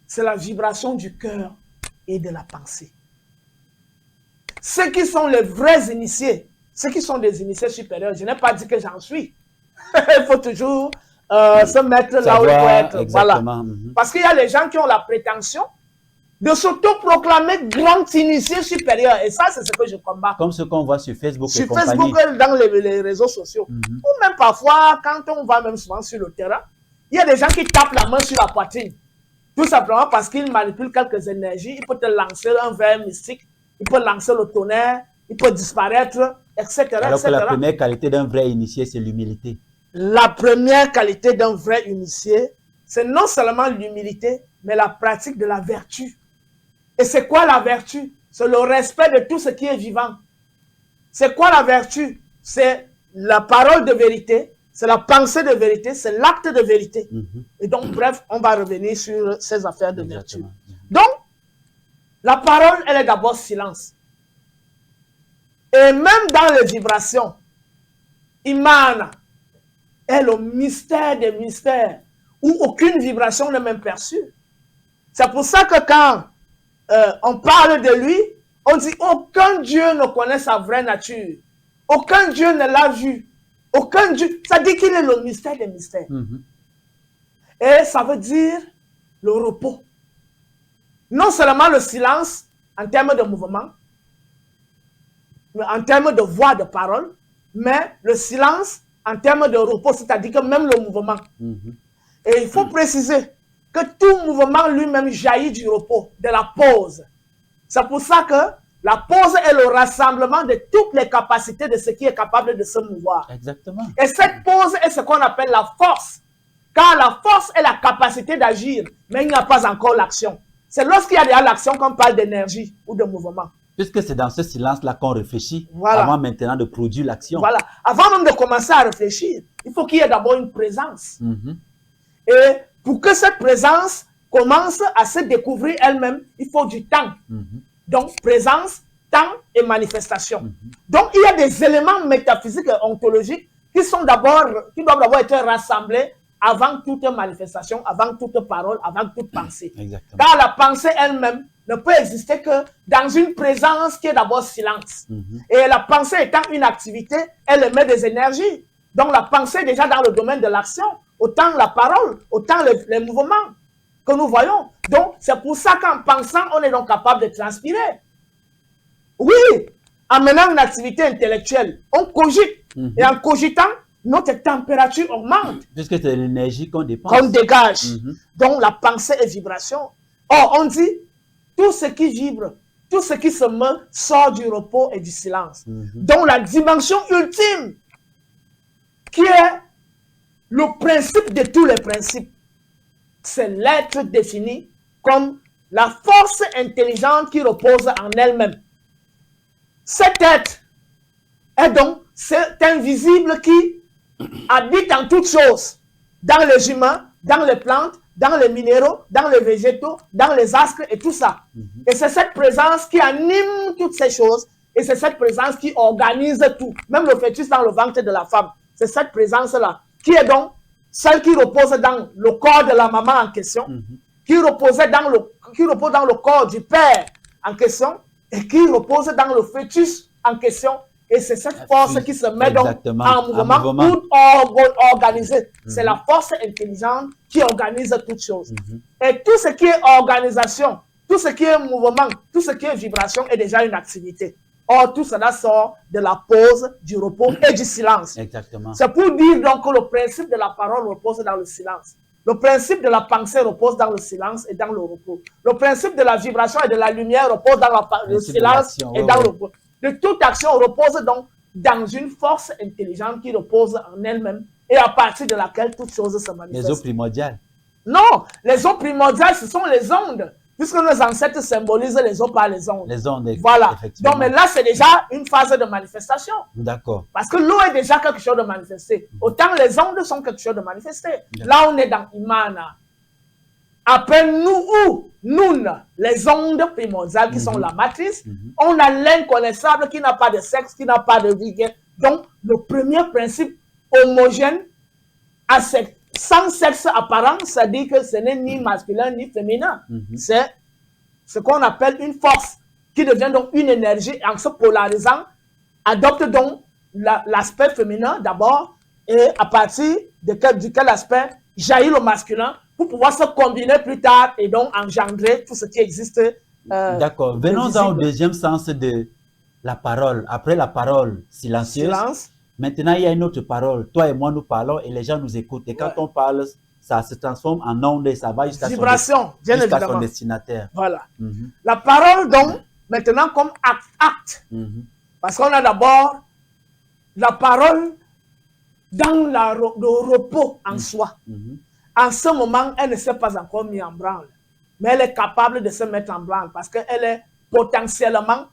C'est la vibration du cœur et de la pensée. Ceux qui sont les vrais initiés, ceux qui sont des initiés supérieurs, je n'ai pas dit que j'en suis. Il faut toujours se mettre là où il faut être. Voilà. Parce qu'il y a les gens qui ont la prétention de s'autoproclamer grand initié supérieur. Et ça, c'est ce que je combats. Comme ce qu'on voit sur Facebook et Sur compagnie. Facebook, dans les réseaux sociaux. Ou même parfois, quand on va même souvent sur le terrain, il y a des gens qui tapent la main sur la poitrine. Tout simplement parce qu'ils manipulent quelques énergies. Il peut te lancer un verre mystique, il peut lancer le tonnerre, il peut disparaître, etc. Alors que la première qualité d'un vrai initié, c'est l'humilité. La première qualité d'un vrai initié, c'est non seulement l'humilité, mais la pratique de la vertu. Et c'est quoi la vertu? C'est le respect de tout ce qui est vivant. C'est quoi la vertu? C'est la parole de vérité, c'est la pensée de vérité, c'est l'acte de vérité. Et donc, bref, on va revenir sur ces affaires de vertu. Donc, la parole, elle est d'abord silence. Et même dans les vibrations, Imana est le mystère des mystères, où aucune vibration n'est même perçue. C'est pour ça que quand on parle de lui, on dit aucun Dieu ne connaît sa vraie nature. Aucun Dieu ne l'a vu. Aucun Dieu. Ça dit qu'il est le mystère des mystères. Et ça veut dire le repos. Non seulement le silence en termes de mouvement, mais en termes de voix, de parole, mais le silence en termes de repos, c'est-à-dire que même le mouvement. Et il faut préciser que tout mouvement lui-même jaillit du repos, de la pause. C'est pour ça que la pause est le rassemblement de toutes les capacités de ce qui est capable de se mouvoir. Exactement. Et cette pause est ce qu'on appelle la force. Car la force est la capacité d'agir, mais il n'y a pas encore l'action. C'est lorsqu'il y a déjà l'action qu'on parle d'énergie ou de mouvement. Puisque c'est dans ce silence-là qu'on réfléchit, voilà, avant maintenant de produire l'action. Voilà. Avant même de commencer à réfléchir, il faut qu'il y ait d'abord une présence. Et pour que cette présence commence à se découvrir elle-même, il faut du temps. Donc, présence, temps et manifestation. Donc, il y a des éléments métaphysiques et ontologiques qui doivent d'abord être rassemblés avant toute manifestation, avant toute parole, avant toute pensée. Exactement. Car la pensée elle-même ne peut exister que dans une présence qui est d'abord silence. Et la pensée étant une activité, elle émet des énergies. Donc la pensée est déjà dans le domaine de l'action, autant la parole, autant les mouvements que nous voyons. Donc c'est pour ça qu'en pensant, on est donc capable de transpirer. Oui, en menant une activité intellectuelle, on cogite. Et en cogitant, notre température augmente. Puisque c'est l'énergie qu'on dépense. Qu'on dégage. Donc la pensée est vibration. Or, on dit, tout ce qui vibre, tout ce qui se meut sort du repos et du silence. Donc la dimension ultime, qui est le principe de tous les principes, c'est l'être défini comme la force intelligente qui repose en elle-même. Cet être est donc cet invisible qui habite en toutes choses, dans les humains, dans les plantes, dans les minéraux, dans les végétaux, dans les astres et tout ça. Et c'est cette présence qui anime toutes ces choses et c'est cette présence qui organise tout. Même le fœtus dans le ventre de la femme, c'est cette présence-là qui est donc celle qui repose dans le corps de la maman en question, qui repose dans le corps du père en question et qui repose dans le fœtus en question. Et c'est cette force qui se met donc en mouvement pour organiser. C'est la force intelligente qui organise toutes choses. Et tout ce qui est organisation, tout ce qui est mouvement, tout ce qui est vibration est déjà une activité. Or, tout cela sort de la pause, du repos et du silence. Exactement. C'est pour dire donc que le principe de la parole repose dans le silence. Le principe de la pensée repose dans le silence et dans le repos. Le principe de la vibration et de la lumière repose dans le silence et dans le repos. De toute action repose donc dans une force intelligente qui repose en elle-même et à partir de laquelle toutes choses se manifestent. Les eaux primordiales. Non, les eaux primordiales, ce sont les ondes. Puisque nos ancêtres symbolisent les eaux par les ondes. Les ondes, voilà. Donc, mais là, c'est déjà une phase de manifestation. D'accord. Parce que l'eau est déjà quelque chose de manifesté. Autant les ondes sont quelque chose de manifesté. Là, on est dans Imana. Après nous, les ondes primordiales qui sont la matrice, on a l'inconnaissable qui n'a pas de sexe, qui n'a pas de vie. Donc, le premier principe homogène, sans sexe apparent, c'est-à-dire que ce n'est ni masculin ni féminin. C'est ce qu'on appelle une force qui devient donc une énergie en se polarisant, adopte donc l'aspect féminin d'abord et à partir duquel aspect jaillit le masculin pour pouvoir se combiner plus tard et donc engendrer tout ce qui existe. D'accord. Venons-en au deuxième sens de la parole. Après la parole silencieuse, Silence. maintenant il y a une autre parole. Toi et moi, nous parlons et les gens nous écoutent. Et quand on parle, ça se transforme en onde et ça va jusqu'à son destinataire. Voilà. La parole, donc, maintenant, comme acte. Parce qu'on a d'abord la parole dans le repos en soi. En ce moment, elle ne s'est pas encore mise en branle. Mais elle est capable de se mettre en branle parce qu'elle est potentiellement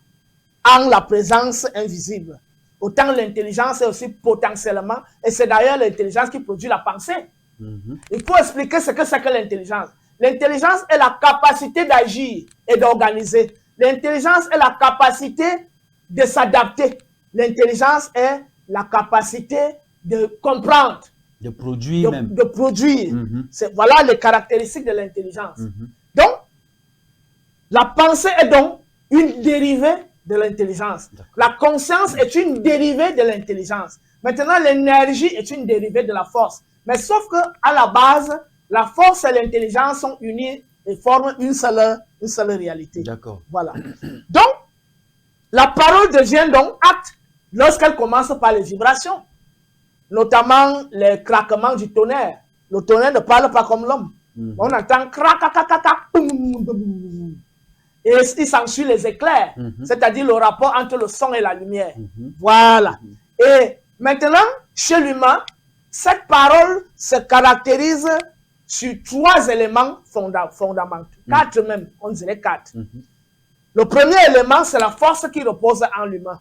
en la présence invisible. Autant l'intelligence est aussi potentiellement, et c'est d'ailleurs l'intelligence qui produit la pensée. Il faut expliquer ce que c'est que l'intelligence. L'intelligence est la capacité d'agir et d'organiser. L'intelligence est la capacité de s'adapter. L'intelligence est la capacité de comprendre. De produire même. De produire. Voilà les caractéristiques de l'intelligence. Donc, la pensée est donc une dérivée de l'intelligence. La conscience est une dérivée de l'intelligence. Maintenant, l'énergie est une dérivée de la force. Mais sauf que à la base, la force et l'intelligence sont unies et forment une seule réalité. D'accord. Voilà. Donc, la parole devient donc acte lorsqu'elle commence par les vibrations, notamment les craquements du tonnerre. Le tonnerre ne parle pas comme l'homme. On entend crac, crac, crac, crac, et il s'ensuit les éclairs, c'est-à-dire le rapport entre le son et la lumière. Voilà. Et maintenant, chez l'humain, cette parole se caractérise sur 3 éléments fondamentaux. 4 même, on dirait 4. Le premier élément, c'est la force qui repose en l'humain.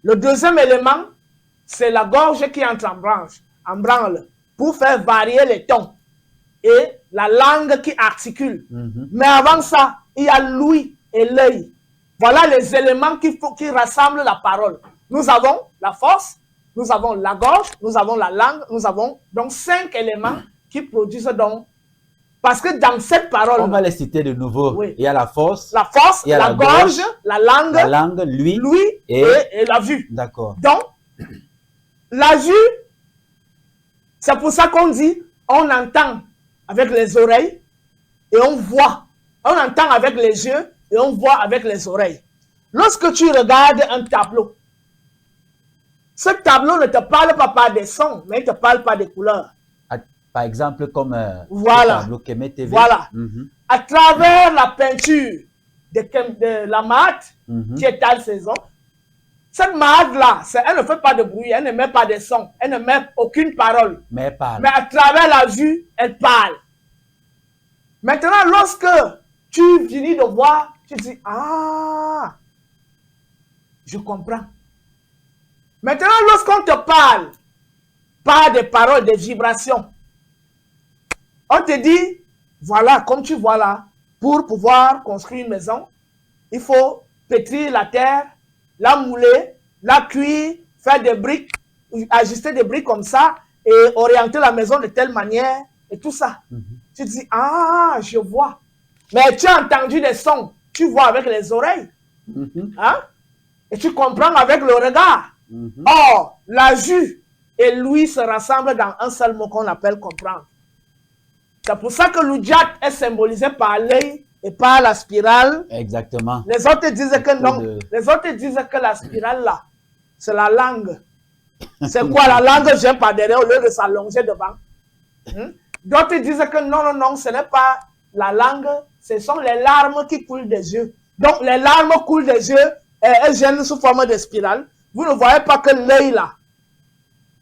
Le deuxième élément, c'est la gorge qui entre en branle, pour faire varier les tons. Et la langue qui articule. Mais avant ça, il y a l'ouïe et l'œil. Voilà les éléments qui rassemblent la parole. Nous avons la force, nous avons la gorge, nous avons la langue, nous avons donc 5 éléments qui produisent donc. Parce que dans cette parole... On va les citer de nouveau. Oui. Il y a la force, il y a la gorge, la langue, l'ouïe et la vue. D'accord. Donc, la vue, c'est pour ça qu'on dit, on entend avec les oreilles et on voit. On entend avec les yeux et on voit avec les oreilles. Lorsque tu regardes un tableau, ce tableau ne te parle pas par des sons, mais il te parle par des couleurs. Par exemple, comme le tableau Kémé TV. Voilà. À travers la peinture de la mate, qui est à saison, cette mate-là, elle ne fait pas de bruit, elle ne met pas de son, elle ne met aucune parole. Mais elle parle. Mais à travers la vue, elle parle. Maintenant, lorsque tu finis de voir, tu dis, ah, je comprends. Maintenant, lorsqu'on te parle par des paroles, des vibrations, on te dit, voilà, comme tu vois là, pour pouvoir construire une maison, il faut pétrir la terre, la mouler, la cuire, faire des briques, ajuster des briques comme ça et orienter la maison de telle manière et tout ça. Tu dis, ah, je vois. Mais tu as entendu des sons, tu vois avec les oreilles. Hein? Et tu comprends avec le regard. Or, la vue et l'ouïe se rassemblent dans un seul mot qu'on appelle comprendre. C'est pour ça que l'Ujat est symbolisé par l'œil et par la spirale. Exactement. Les autres disent que non. Les autres disent que la spirale là, c'est la langue. C'est quoi la langue vient par derrière au lieu de s'allonger devant. D'autres disent que non, non, non, ce n'est pas la langue, ce sont les larmes qui coulent des yeux. Donc les larmes coulent des yeux et elles viennent sous forme de spirale. Vous ne voyez pas que l'œil là,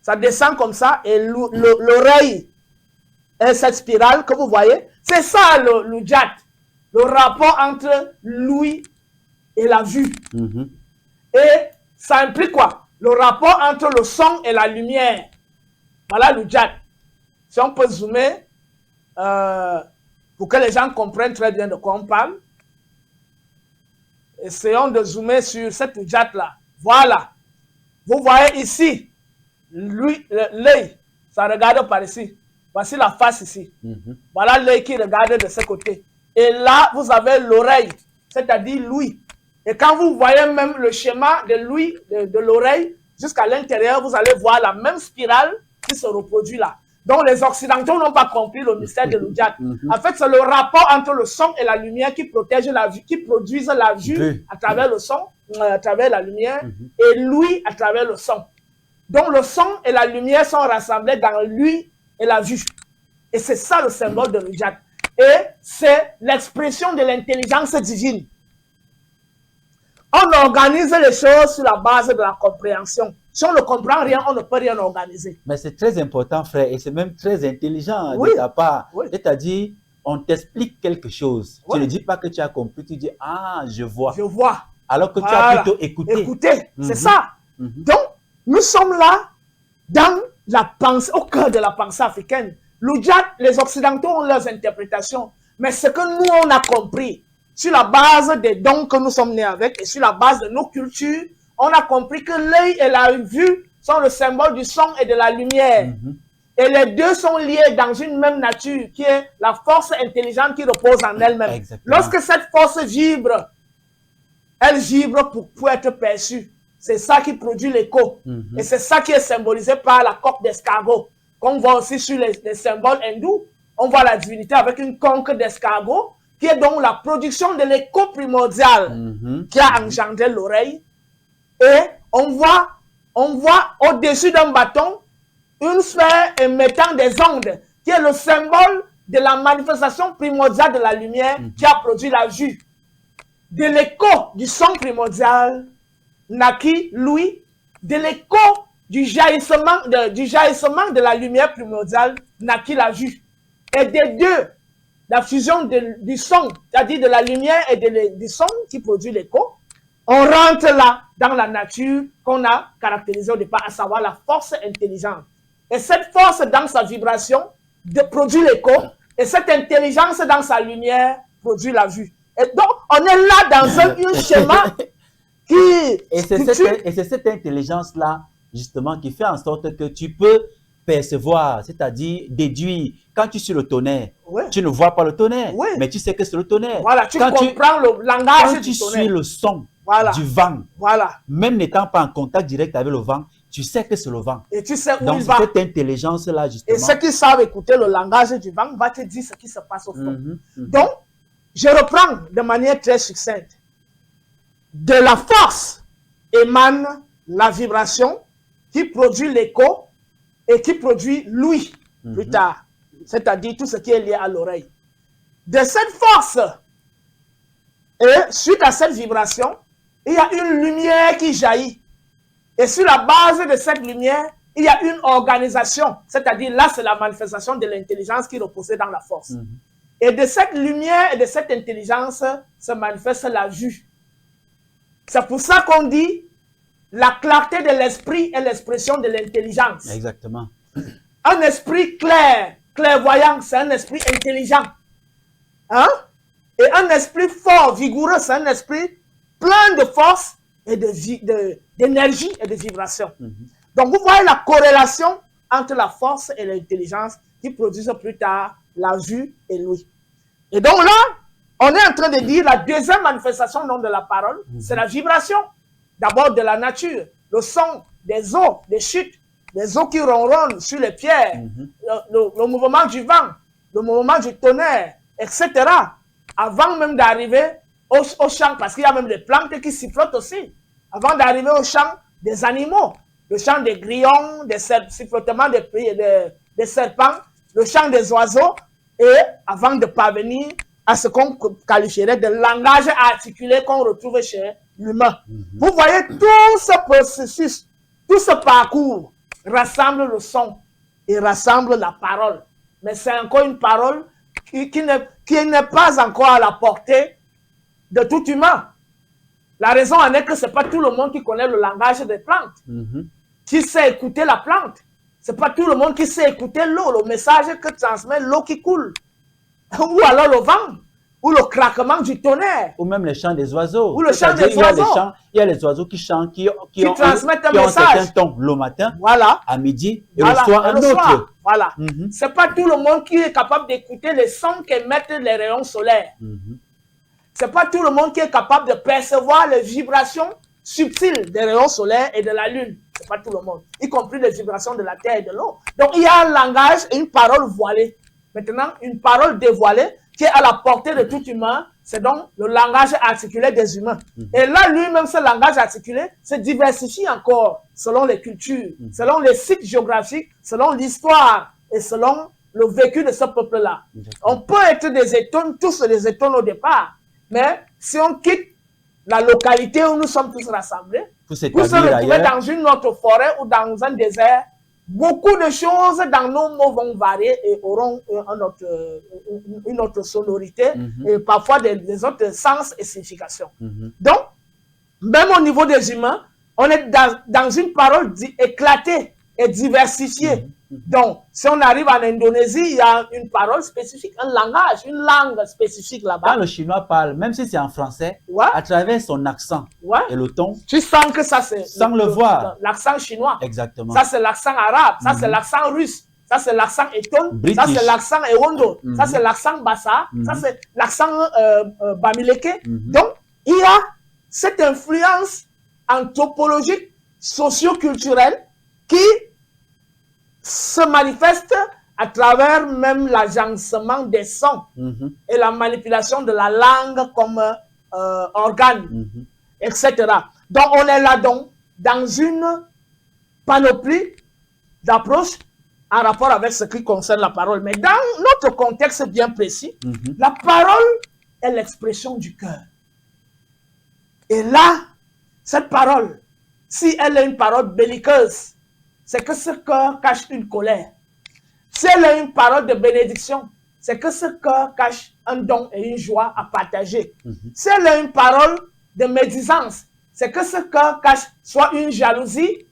ça descend comme ça et l'oreille est cette spirale que vous voyez. C'est ça le Jat, le rapport entre l'ouïe et la vue. Et ça implique quoi? Le rapport entre le son et la lumière. Voilà le Jat. Si on peut zoomer, pour que les gens comprennent très bien de quoi on parle. Essayons de zoomer sur cette Jat là. Voilà. Vous voyez ici, l'œil, ça regarde par ici. Voici la face ici. Voilà l'œil qui regarde de ce côté. Et là, vous avez l'oreille, c'est-à-dire l'ouïe. Et quand vous voyez même le schéma de l'ouïe, de l'oreille, jusqu'à l'intérieur, vous allez voir la même spirale qui se reproduit là. Donc, les Occidentaux n'ont pas compris le mystère de l'Ujat. En fait, c'est le rapport entre le son et la lumière qui protège la vue, qui produisent la vue à travers le son, à travers la lumière, et l'ouïe à travers le son. Donc, le son et la lumière sont rassemblés dans l'ouïe et la vue. Et c'est ça le symbole de l'Ujat. Et c'est l'expression de l'intelligence divine. On organise les choses sur la base de la compréhension. Si on ne comprend rien, on ne peut rien organiser. Mais c'est très important, frère, et c'est même très intelligent Oui. de ta part. Oui. C'est-à-dire, on t'explique quelque chose. Oui. Tu ne dis pas que tu as compris, tu dis, ah, je vois. Je vois. Alors que tu Voilà. as plutôt écouté. Écoutez, c'est ça. Donc, nous sommes là dans la pensée, au cœur de la pensée africaine. L'Ujat, les Occidentaux ont leurs interprétations, mais ce que nous, on a compris, sur la base des dons que nous sommes nés avec et sur la base de nos cultures, on a compris que l'œil et la vue sont le symbole du son et de la lumière. Et les deux sont liés dans une même nature, qui est la force intelligente qui repose en elle-même. Exactement. Lorsque cette force vibre, elle vibre pour être perçue. C'est ça qui produit l'écho. Et c'est ça qui est symbolisé par la coque d'escargot. Qu'on voit aussi sur les symboles hindous. On voit la divinité avec une conque d'escargot, qui est donc la production de l'écho primordial qui a engendré l'oreille. Et on voit au-dessus d'un bâton une sphère émettant des ondes, qui est le symbole de la manifestation primordiale de la lumière qui a produit la vue. De l'écho du son primordial naquit l'ouïe, de l'écho du jaillissement de la lumière primordiale naquit la vue. Et des deux, la fusion du son, c'est-à-dire de la lumière et du son qui produit l'écho, on rentre là dans la nature qu'on a caractérisée au départ, à savoir la force intelligente. Et cette force dans sa vibration produit l'écho, et cette intelligence dans sa lumière produit la vue. Et donc, on est là dans un schéma qui... Et c'est cette intelligence-là, justement, qui fait en sorte que tu peux percevoir, c'est-à-dire déduire. Quand tu suis le tonnerre, tu ne vois pas le tonnerre, mais tu sais que c'est le tonnerre. Voilà, tu comprends le langage du tonnerre. Quand tu suis le son du vent, même n'étant pas en contact direct avec le vent, tu sais que c'est le vent. Et tu sais où donc, il va. cette intelligence-là, justement. Et ceux qui savent écouter le langage du vent vont te dire ce qui se passe au fond. Donc, je reprends de manière très succincte. De la force émane la vibration qui produit l'écho et qui produit l'ouïe plus tard. C'est-à-dire tout ce qui est lié à l'oreille. De cette force, et suite à cette vibration, il y a une lumière qui jaillit. Et sur la base de cette lumière, il y a une organisation. C'est-à-dire là, c'est la manifestation de l'intelligence qui reposait dans la force. Et de cette lumière et de cette intelligence se manifeste la vue. C'est pour ça qu'on dit la clarté de l'esprit est l'expression de l'intelligence. Exactement. Un esprit clair, clairvoyant, c'est un esprit intelligent. Hein? Et un esprit fort, vigoureux, c'est un esprit plein de force et d'énergie et de vibration. Donc, vous voyez la corrélation entre la force et l'intelligence qui produisent plus tard la vue et l'ouïe. Et donc là, on est en train de dire la deuxième manifestation de la parole, c'est la vibration. D'abord de la nature, le son des eaux, des chutes, des eaux qui ronronnent sur les pierres, le mouvement du vent, le mouvement du tonnerre, etc. Avant même d'arriver au chant, parce qu'il y a même des plantes qui sifflotent aussi. Avant d'arriver au chant des animaux, le chant des grillons, des sifflotements des serpents, le chant des oiseaux, et avant de parvenir à ce qu'on qualifierait de langage articulé qu'on retrouve chez l'humain. Vous voyez, tout ce processus, tout ce parcours rassemble le son et rassemble la parole. Mais c'est encore une parole qui n'est pas encore à la portée de tout humain. La raison en est que ce n'est pas tout le monde qui connaît le langage des plantes, qui sait écouter la plante. Ce n'est pas tout le monde qui sait écouter l'eau, le message que transmet l'eau qui coule. Ou alors le vent, ou le craquement du tonnerre. Ou même les chants des oiseaux. Ou le chant des oiseaux. Il y a les oiseaux qui chantent, qui transmettent un message. Ont un certain ton le matin, à midi, et voilà, le soir un autre. Voilà. Ce n'est pas tout le monde qui est capable d'écouter les sons qu'émettent les rayons solaires. Ce n'est pas tout le monde qui est capable de percevoir les vibrations subtiles des rayons solaires et de la lune. C'est pas tout le monde. Y compris les vibrations de la terre et de l'eau. Donc, il y a un langage et une parole voilée. Maintenant, une parole dévoilée qui est à la portée de tout humain, c'est donc le langage articulé des humains. Et là, lui-même, ce langage articulé se diversifie encore selon les cultures, selon les sites géographiques, selon l'histoire et selon le vécu de ce peuple-là. On peut être des étones, tous des étones au départ, mais si on quitte la localité où nous sommes tous rassemblés, pour se retrouver dans une autre forêt ou dans un désert, beaucoup de choses dans nos mots vont varier et auront une autre sonorité et parfois des autres sens et significations. Donc, même au niveau des humains, on est dans une parole éclatée et diversifiée. Donc, si on arrive en Indonésie, il y a une parole spécifique, un langage, une langue spécifique là-bas. Quand le chinois parle, même si c'est en français, à travers son accent et le ton, tu sens que ça c'est sans le voir. L'accent chinois. Exactement. Ça c'est l'accent arabe, ça c'est l'accent russe, ça c'est l'accent eton, ça c'est l'accent ewondo, ça c'est l'accent bassa, ça c'est l'accent bamileke. Donc, il y a cette influence anthropologique, socio-culturelle qui se manifeste à travers même l'agencement des sons et la manipulation de la langue comme organe, etc. Donc, on est là donc dans une panoplie d'approches en rapport avec ce qui concerne la parole. Mais dans notre contexte bien précis, la parole est l'expression du cœur. Et là, cette parole, si elle est une parole belliqueuse, c'est que ce cœur cache une colère. Si elle est une parole de bénédiction, c'est que ce cœur cache un don et une joie à partager. Si elle est une parole de médisance, c'est que ce cœur cache soit une jalousie,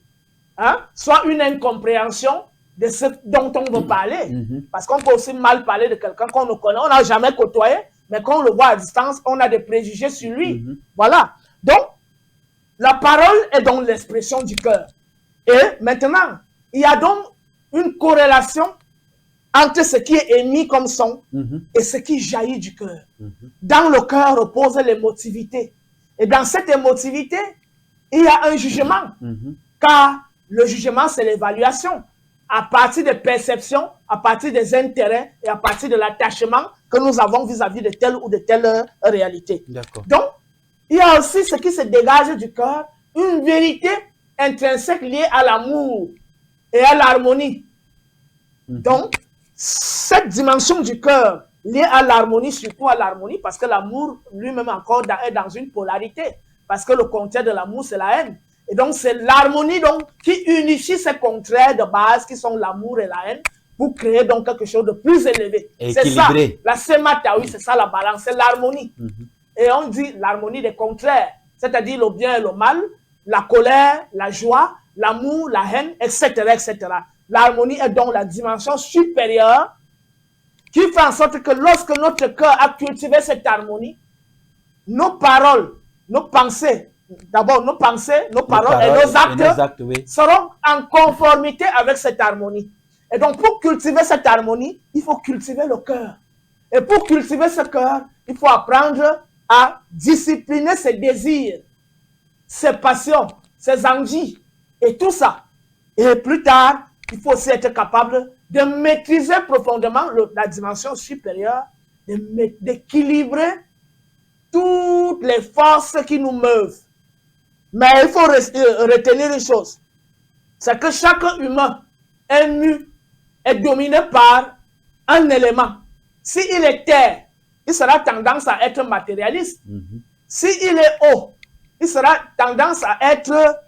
soit une incompréhension de ce dont on veut parler. Parce qu'on peut aussi mal parler de quelqu'un qu'on ne connaît, on n'a jamais côtoyé, mais quand on le voit à distance, on a des préjugés sur lui. Voilà. Donc, la parole est donc l'expression du cœur. Et maintenant, il y a donc une corrélation entre ce qui est émis comme son et ce qui jaillit du cœur. Dans le cœur reposent l'émotivité. Et dans cette émotivité, il y a un jugement. Car le jugement, c'est l'évaluation. À partir des perceptions, à partir des intérêts et à partir de l'attachement que nous avons vis-à-vis de telle ou de telle réalité. Donc, il y a aussi ce qui se dégage du cœur, une vérité intrinsèque liée à l'amour et à l'harmonie. Donc, cette dimension du cœur liée à l'harmonie, surtout à l'harmonie, parce que l'amour lui-même encore est dans une polarité, parce que le contraire de l'amour, c'est la haine. Et donc, c'est l'harmonie qui unifie ces contraires de base qui sont l'amour et la haine pour créer donc quelque chose de plus élevé. C'est ça, la sémataoui, c'est ça la balance, c'est l'harmonie. Et on dit l'harmonie des contraires, c'est-à-dire le bien et le mal, la colère, la joie, l'amour, la haine, etc., etc. L'harmonie est donc la dimension supérieure qui fait en sorte que lorsque notre cœur a cultivé cette harmonie, nos paroles, nos pensées, d'abord nos pensées, nos paroles et nos actes seront en conformité avec cette harmonie. Et donc pour cultiver cette harmonie, il faut cultiver le cœur. Et pour cultiver ce cœur, il faut apprendre à discipliner ses désirs, ses passions, ses envies et tout ça. Et plus tard, il faut aussi être capable de maîtriser profondément la dimension supérieure, d'équilibrer toutes les forces qui nous meuvent. Mais il faut retenir une chose, c'est que chaque humain est mu, est dominé par un élément. S'il est terre, il sera tendance à être matérialiste. S'il est eau, il sera tendance à être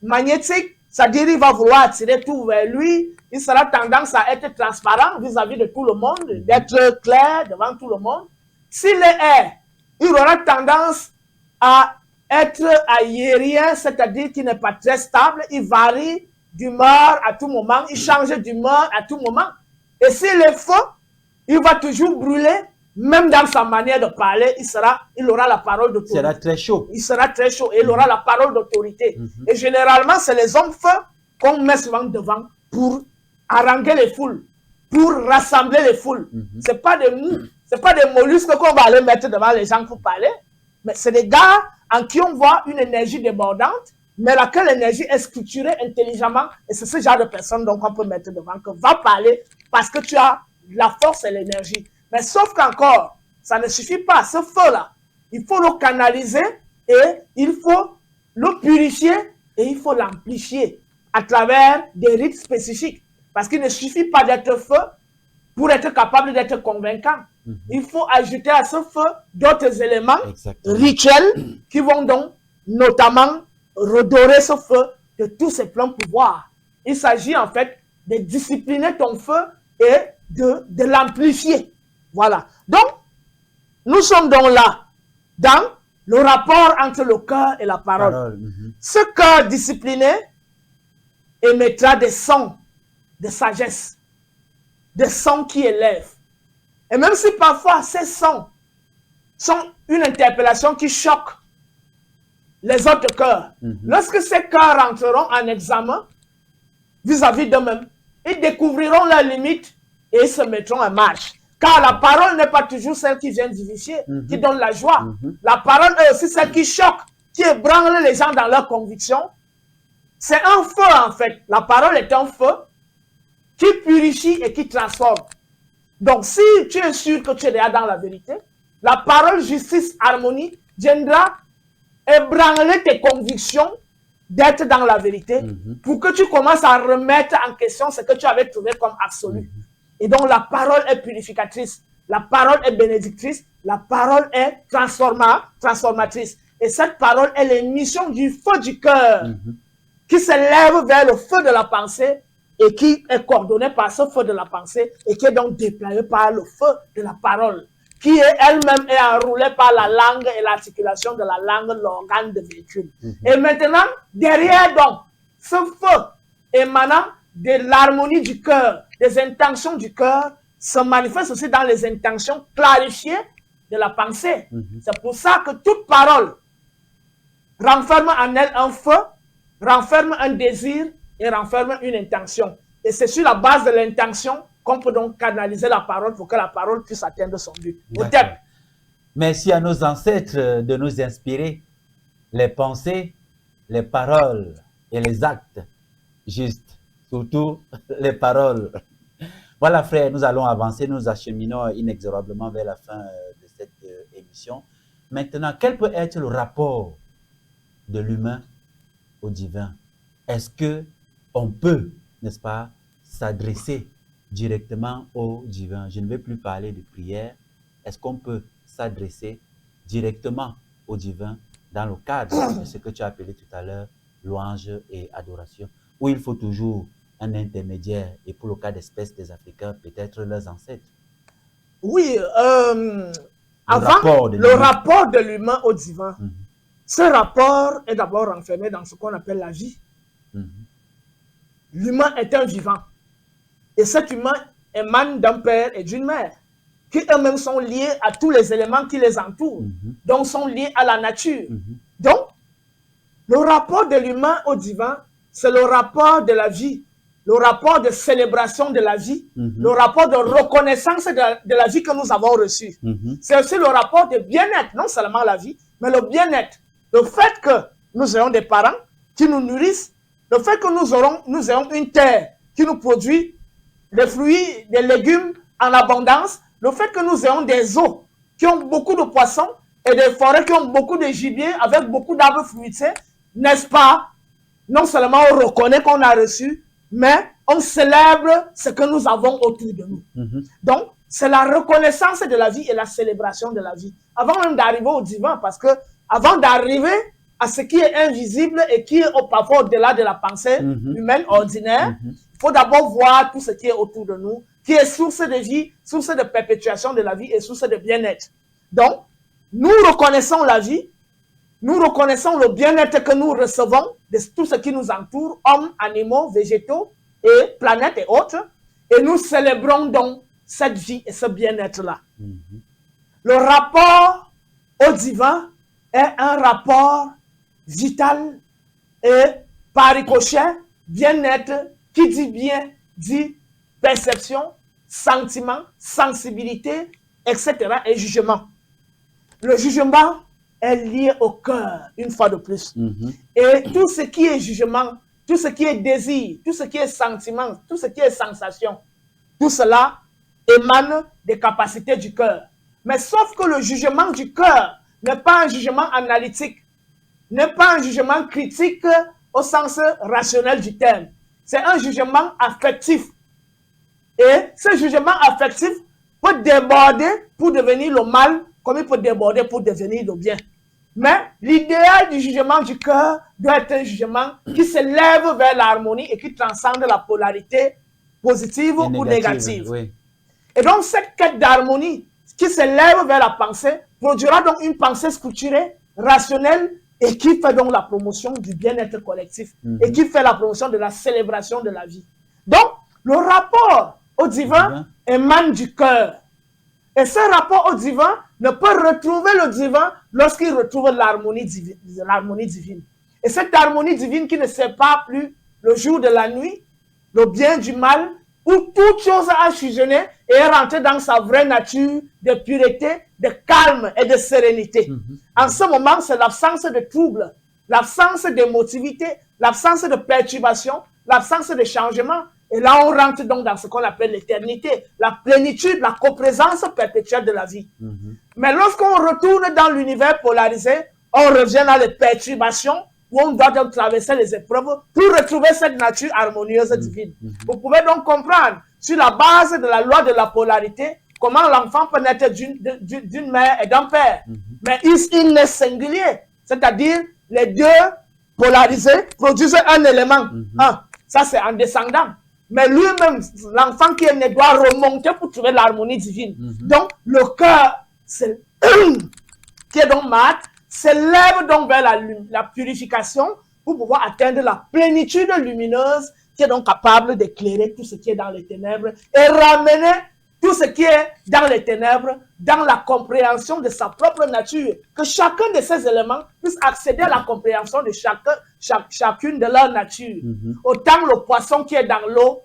magnétique, c'est-à-dire il va vouloir attirer tout vers lui, il sera tendance à être transparent vis-à-vis de tout le monde, d'être clair devant tout le monde. S'il est air, il aura tendance à être aérien, c'est-à-dire qu'il n'est pas très stable, il varie d'humeur à tout moment, il change d'humeur à tout moment. Et s'il est feu, il va toujours brûler, même dans sa manière de parler, il aura la parole d'autorité. Il sera très chaud. Il sera très chaud et il aura la parole d'autorité. Et généralement, c'est les hommes feu qu'on met souvent devant pour haranguer les foules, pour rassembler les foules. C'est pas des mous, c'est pas des mollusques qu'on va aller mettre devant les gens pour parler, mais c'est des gars en qui on voit une énergie débordante, mais laquelle énergie est structurée intelligemment. Et c'est ce genre de personne donc on peut mettre devant que va parler parce que tu as la force et l'énergie. Mais sauf qu'encore, ça ne suffit pas. Ce feu-là, il faut le canaliser et il faut le purifier et il faut l'amplifier à travers des rites spécifiques. Parce qu'il ne suffit pas d'être feu pour être capable d'être convaincant. Il faut ajouter à ce feu d'autres éléments rituels qui vont donc notamment redorer ce feu de tous ses pleins pouvoirs. Il s'agit en fait de discipliner ton feu et de l'amplifier. Voilà. Donc, nous sommes donc là, dans le rapport entre le cœur et la parole. Ce cœur discipliné émettra des sons de sagesse, des sons qui élèvent. Et même si parfois ces sons sont une interpellation qui choque les autres cœurs, lorsque ces cœurs rentreront en examen vis-à-vis d'eux-mêmes, ils découvriront leurs limites et ils se mettront en marche. Car la parole n'est pas toujours celle qui vient vivifier, qui donne la joie. La parole est aussi celle qui choque, qui ébranle les gens dans leurs convictions. C'est un feu en fait. La parole est un feu qui purifie et qui transforme. Donc si tu es sûr que tu es déjà dans la vérité, la parole justice, harmonie viendra ébranler tes convictions d'être dans la vérité pour que tu commences à remettre en question ce que tu avais trouvé comme absolu. Et donc la parole est purificatrice, la parole est bénédictrice, la parole est transformatrice. Et cette parole est l'émission du feu du cœur qui s'élève vers le feu de la pensée et qui est coordonné par ce feu de la pensée et qui est donc déployé par le feu de la parole, qui est elle-même est enroulée par la langue et l'articulation de la langue, l'organe de véhicule. Et maintenant, derrière donc, ce feu émanant de l'harmonie du cœur, des intentions du cœur, se manifeste aussi dans les intentions clarifiées de la pensée. C'est pour ça que toute parole renferme en elle un feu, renferme un désir et renferme une intention. Et c'est sur la base de l'intention qu'on peut donc canaliser la parole pour que la parole puisse atteindre son but. Merci à nos ancêtres de nous inspirer les pensées, les paroles et les actes justes, surtout les paroles. Voilà frère, nous allons avancer, nous acheminons inexorablement vers la fin de cette émission. Maintenant, quel peut être le rapport de l'humain au divin? Est-ce que on peut, n'est-ce pas, s'adresser directement au divin? Je ne vais plus parler de prière. Est-ce qu'on peut s'adresser directement au divin dans le cadre de ce que tu as appelé tout à l'heure, louange et adoration, ou il faut toujours un intermédiaire, et pour le cas d'espèces des Africains, peut-être leurs ancêtres? Oui, le rapport de l'humain au divin, ce rapport est d'abord renfermé dans ce qu'on appelle la vie. L'humain est un vivant. Et cet humain émane d'un père et d'une mère, qui eux-mêmes sont liés à tous les éléments qui les entourent, donc sont liés à la nature. Donc, le rapport de l'humain au divin, c'est le rapport de la vie, le rapport de célébration de la vie, le rapport de reconnaissance de la vie que nous avons reçue. C'est aussi le rapport de bien-être, non seulement la vie, mais le bien-être. Le fait que nous ayons des parents qui nous nourrissent, le fait que nous ayons une terre qui nous produit des fruits, des légumes en abondance, le fait que nous ayons des eaux qui ont beaucoup de poissons et des forêts qui ont beaucoup de gibier avec beaucoup d'arbres fruitiers, n'est-ce pas? Non seulement on reconnaît qu'on a reçu, mais on célèbre ce que nous avons autour de nous. Donc, c'est la reconnaissance de la vie et la célébration de la vie. Avant même d'arriver au divin, parce que avant d'arriver à ce qui est invisible et qui est parfois au-delà de la pensée humaine ordinaire, il faut d'abord voir tout ce qui est autour de nous, qui est source de vie, source de perpétuation de la vie et source de bien-être. Donc, nous reconnaissons la vie, nous reconnaissons le bien-être que nous recevons de tout ce qui nous entoure, hommes, animaux, végétaux et planètes et autres, et nous célébrons donc cette vie et ce bien-être-là. Le rapport au divin est un rapport vital et par ricochet, bien-être, qui dit bien, dit perception, sentiment, sensibilité, etc. et jugement. Le jugement est lié au cœur, une fois de plus. Et tout ce qui est jugement, tout ce qui est désir, tout ce qui est sentiment, tout ce qui est sensation, tout cela émane des capacités du cœur. Mais sauf que le jugement du cœur n'est pas un jugement analytique, n'est pas un jugement critique au sens rationnel du terme. C'est un jugement affectif. Et ce jugement affectif peut déborder pour devenir le mal, comme il peut déborder pour devenir le bien. Mais l'idéal du jugement du cœur doit être un jugement qui s'élève vers l'harmonie et qui transcende la polarité positive ou négative. Oui. Et donc, cette quête d'harmonie qui s'élève vers la pensée produira donc une pensée structurée, rationnelle et qui fait donc la promotion du bien-être collectif et qui fait la promotion de la célébration de la vie. Donc, le rapport au divin émane du cœur. Et ce rapport au divin ne peut retrouver le divin lorsqu'il retrouve l'harmonie divine. Et cette harmonie divine qui ne sépare plus le jour de la nuit, le bien du mal, où toute chose a fusionné et est rentrée dans sa vraie nature de pureté, de calme et de sérénité. En ce moment, c'est l'absence de trouble, l'absence d'émotivité, l'absence de perturbation, l'absence de changement. Et là, on rentre donc dans ce qu'on appelle l'éternité, la plénitude, la coprésence perpétuelle de la vie. Mais lorsqu'on retourne dans l'univers polarisé, on revient dans les perturbations, où on doit donc traverser les épreuves pour retrouver cette nature harmonieuse divine. Vous pouvez donc comprendre, sur la base de la loi de la polarité, comment l'enfant peut naître d'une mère et d'un père. Mais il naît singulier, c'est-à-dire les deux polarisés produisent un élément. Ça, c'est en descendant. Mais lui-même, l'enfant qui est né doit remonter pour trouver l'harmonie divine. Donc, le cœur, qui est donc mat, s'élève donc vers la purification pour pouvoir atteindre la plénitude lumineuse qui est donc capable d'éclairer tout ce qui est dans les ténèbres et ramener tout ce qui est dans les ténèbres dans la compréhension de sa propre nature. Que chacun de ces éléments puisse accéder à la compréhension de chacune de leur nature. Autant le poisson qui est dans l'eau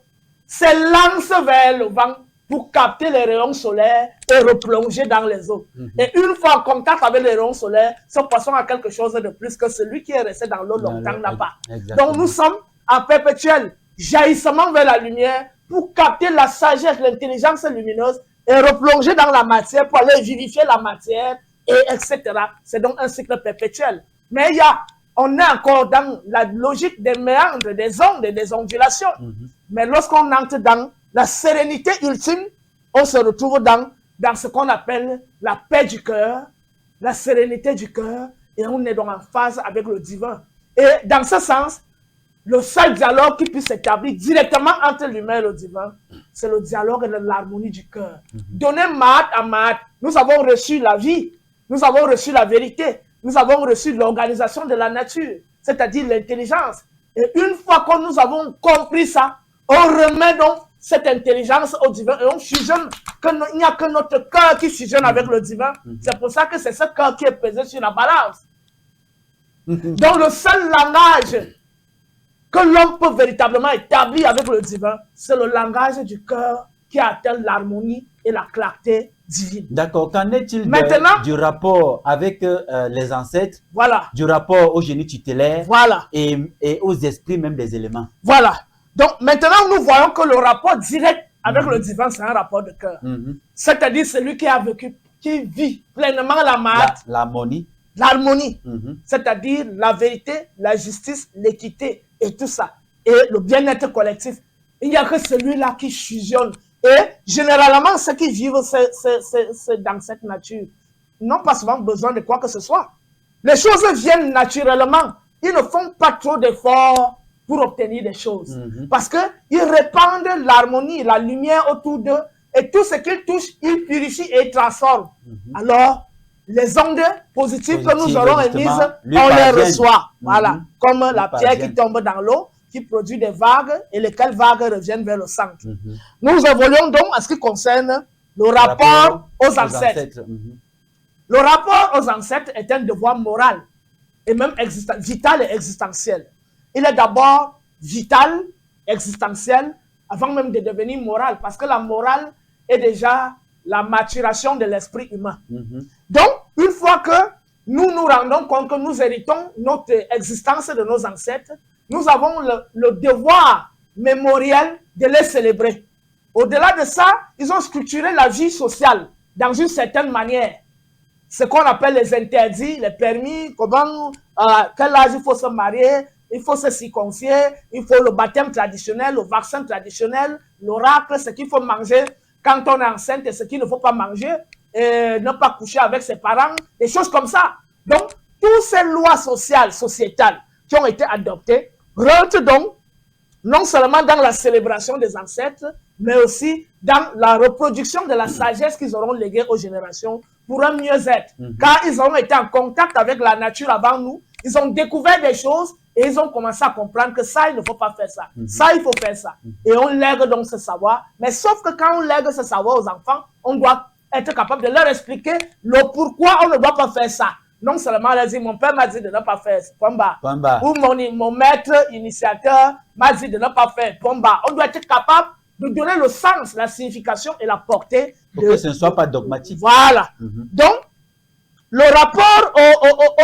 s'élance vers le vent pour capter les rayons solaires et replonger dans les eaux. Et une fois en contact avec les rayons solaires, ce poisson a quelque chose de plus que celui qui est resté dans l'eau longtemps n'a pas. Donc nous sommes en perpétuel jaillissement vers la lumière pour capter la sagesse, l'intelligence lumineuse et replonger dans la matière pour aller vivifier la matière, et etc. C'est donc un cycle perpétuel. Mais on est encore dans la logique des méandres, des ondes et des ondulations. Mais lorsqu'on entre dans la sérénité ultime, on se retrouve dans ce qu'on appelle la paix du cœur, la sérénité du cœur, et on est donc en phase avec le divin. Et dans ce sens, le seul dialogue qui puisse s'établir directement entre l'humain et le divin, c'est le dialogue de l'harmonie du cœur. Donner Mahat à Mahat, nous avons reçu la vie, nous avons reçu la vérité, nous avons reçu l'organisation de la nature, c'est-à-dire l'intelligence. Et une fois que nous avons compris ça, on remet donc cette intelligence au divin et on fusionne. Il n'y a que notre cœur qui fusionne avec le divin. C'est pour ça que c'est ce cœur qui est pesé sur la balance. Donc le seul langage que l'homme peut véritablement établir avec le divin, c'est le langage du cœur qui atteint l'harmonie et la clarté divine. D'accord. Qu'en est-il du rapport avec les ancêtres, du rapport au génie tutélaire et aux esprits même des éléments? Voilà. Donc maintenant, nous voyons que le rapport direct avec le divin, c'est un rapport de cœur. C'est-à-dire celui qui a vécu, qui vit pleinement la Mahat, l'harmonie. L'harmonie, c'est-à-dire la vérité, la justice, l'équité et tout ça. Et le bien-être collectif. Il n'y a que celui-là qui fusionne. Et généralement, ceux qui vivent dans cette nature n'ont pas souvent besoin de quoi que ce soit. Les choses viennent naturellement. Ils ne font pas trop d'efforts pour obtenir des choses. Parce qu'ils répandent l'harmonie, la lumière autour d'eux. Et tout ce qu'ils touchent, ils purifient et ils transforment. Alors, les ondes positives que nous aurons émises, on les reçoit. Voilà. Comme la pierre qui tombe dans l'eau, qui produit des vagues et lesquelles vagues reviennent vers le centre. Nous évoluons donc à ce qui concerne le rapport aux ancêtres. Le rapport aux ancêtres est un devoir moral et même vital et existentiel. Il est d'abord vital, existentiel, avant même de devenir moral, parce que la morale est déjà la maturation de l'esprit humain. Donc, une fois que nous nous rendons compte que nous héritons notre existence de nos ancêtres, nous avons le devoir mémoriel de les célébrer. Au-delà de ça, ils ont structuré la vie sociale dans une certaine manière. Ce qu'on appelle les interdits, les permis, comment, quel âge il faut se marier, il faut se circoncier, il faut le baptême traditionnel, le vaccin traditionnel, l'oracle, ce qu'il faut manger quand on est enceinte et ce qu'il ne faut pas manger, et ne pas coucher avec ses parents, des choses comme ça. Donc, toutes ces lois sociales, sociétales qui ont été adoptées rentrent donc non seulement dans la célébration des ancêtres, mais aussi dans la reproduction de la sagesse qu'ils auront léguée aux générations pour un mieux-être. Car ils auront été en contact avec la nature avant nous, ils ont découvert des choses et ils ont commencé à comprendre que ça, il ne faut pas faire ça. Ça, il faut faire ça. Et on lègue donc ce savoir. Mais sauf que quand on lègue ce savoir aux enfants, on doit être capable de leur expliquer le pourquoi on ne doit pas faire ça. Non seulement elle a dit, mon père m'a dit de ne pas faire Pomba. Ou mon maître initiateur m'a dit de ne pas faire Pomba. On doit être capable de donner le sens, la signification et la portée. Pour que ce ne soit pas dogmatique. Voilà. Donc, le rapport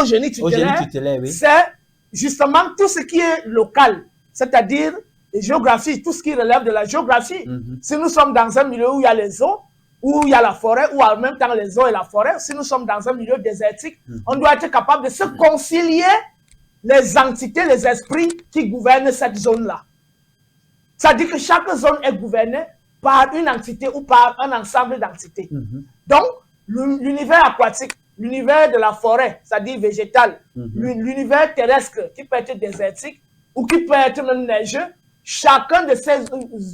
au génie tutélaire, oui, c'est justement tout ce qui est local, c'est-à-dire géographie, tout ce qui relève de la géographie. Si nous sommes dans un milieu où il y a les eaux, où il y a la forêt, ou en même temps les eaux et la forêt, si nous sommes dans un milieu désertique, on doit être capable de se concilier les entités, les esprits qui gouvernent cette zone-là. C'est-à-dire que chaque zone est gouvernée par une entité ou par un ensemble d'entités. Donc, l'univers aquatique, l'univers de la forêt, c'est-à-dire végétal, l'univers terrestre qui peut être désertique ou qui peut être même neigeux, chacun de ces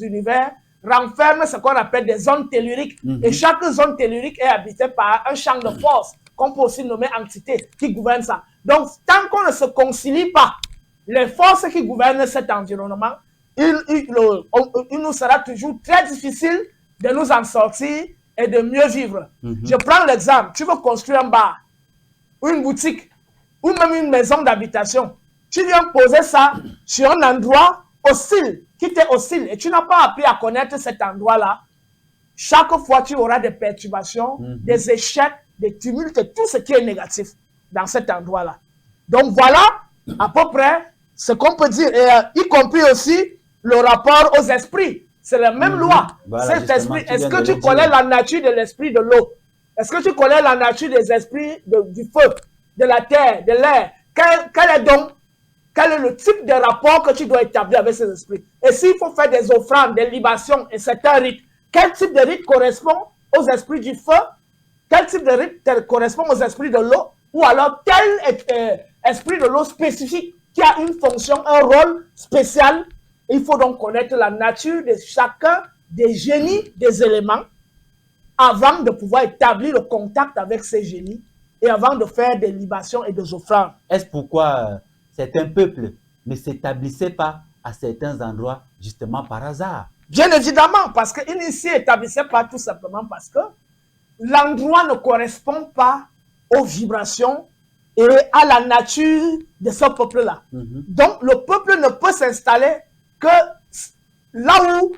univers renferme ce qu'on appelle des zones telluriques. Et chaque zone tellurique est habitée par un champ de force, qu'on peut aussi nommer entité, qui gouverne ça. Donc, tant qu'on ne se concilie pas les forces qui gouvernent cet environnement, il nous sera toujours très difficile de nous en sortir et de mieux vivre. Je prends l'exemple, tu veux construire un bar, ou une boutique, ou même une maison d'habitation. Tu viens poser ça sur un endroit hostile, qui t'est hostile, et tu n'as pas appris à connaître cet endroit-là. Chaque fois, tu auras des perturbations, des échecs, des tumultes, tout ce qui est négatif dans cet endroit-là. Donc voilà à peu près ce qu'on peut dire, et, y compris aussi le rapport aux esprits. C'est la même loi. Voilà, cet esprit, est-ce que tu connais la nature de l'esprit de l'eau? Est-ce que tu connais la nature des esprits du feu, de la terre, de l'air? Quel est le type de rapport que tu dois établir avec ces esprits? Et s'il faut faire des offrandes, des libations et certains rites, quel type de rite correspond aux esprits du feu? Quel type de rite correspond aux esprits de l'eau? Ou alors tel esprit de l'eau spécifique qui a une fonction, un rôle spécial? Il faut donc connaître la nature de chacun des génies des éléments avant de pouvoir établir le contact avec ces génies et avant de faire des libations et des offrandes. Est-ce pourquoi certains peuples ne s'établissaient pas à certains endroits justement par hasard? Bien évidemment, parce qu'ils ne s'y établissaient pas tout simplement parce que l'endroit ne correspond pas aux vibrations et à la nature de ce peuple-là. Donc, le peuple ne peut s'installer que là où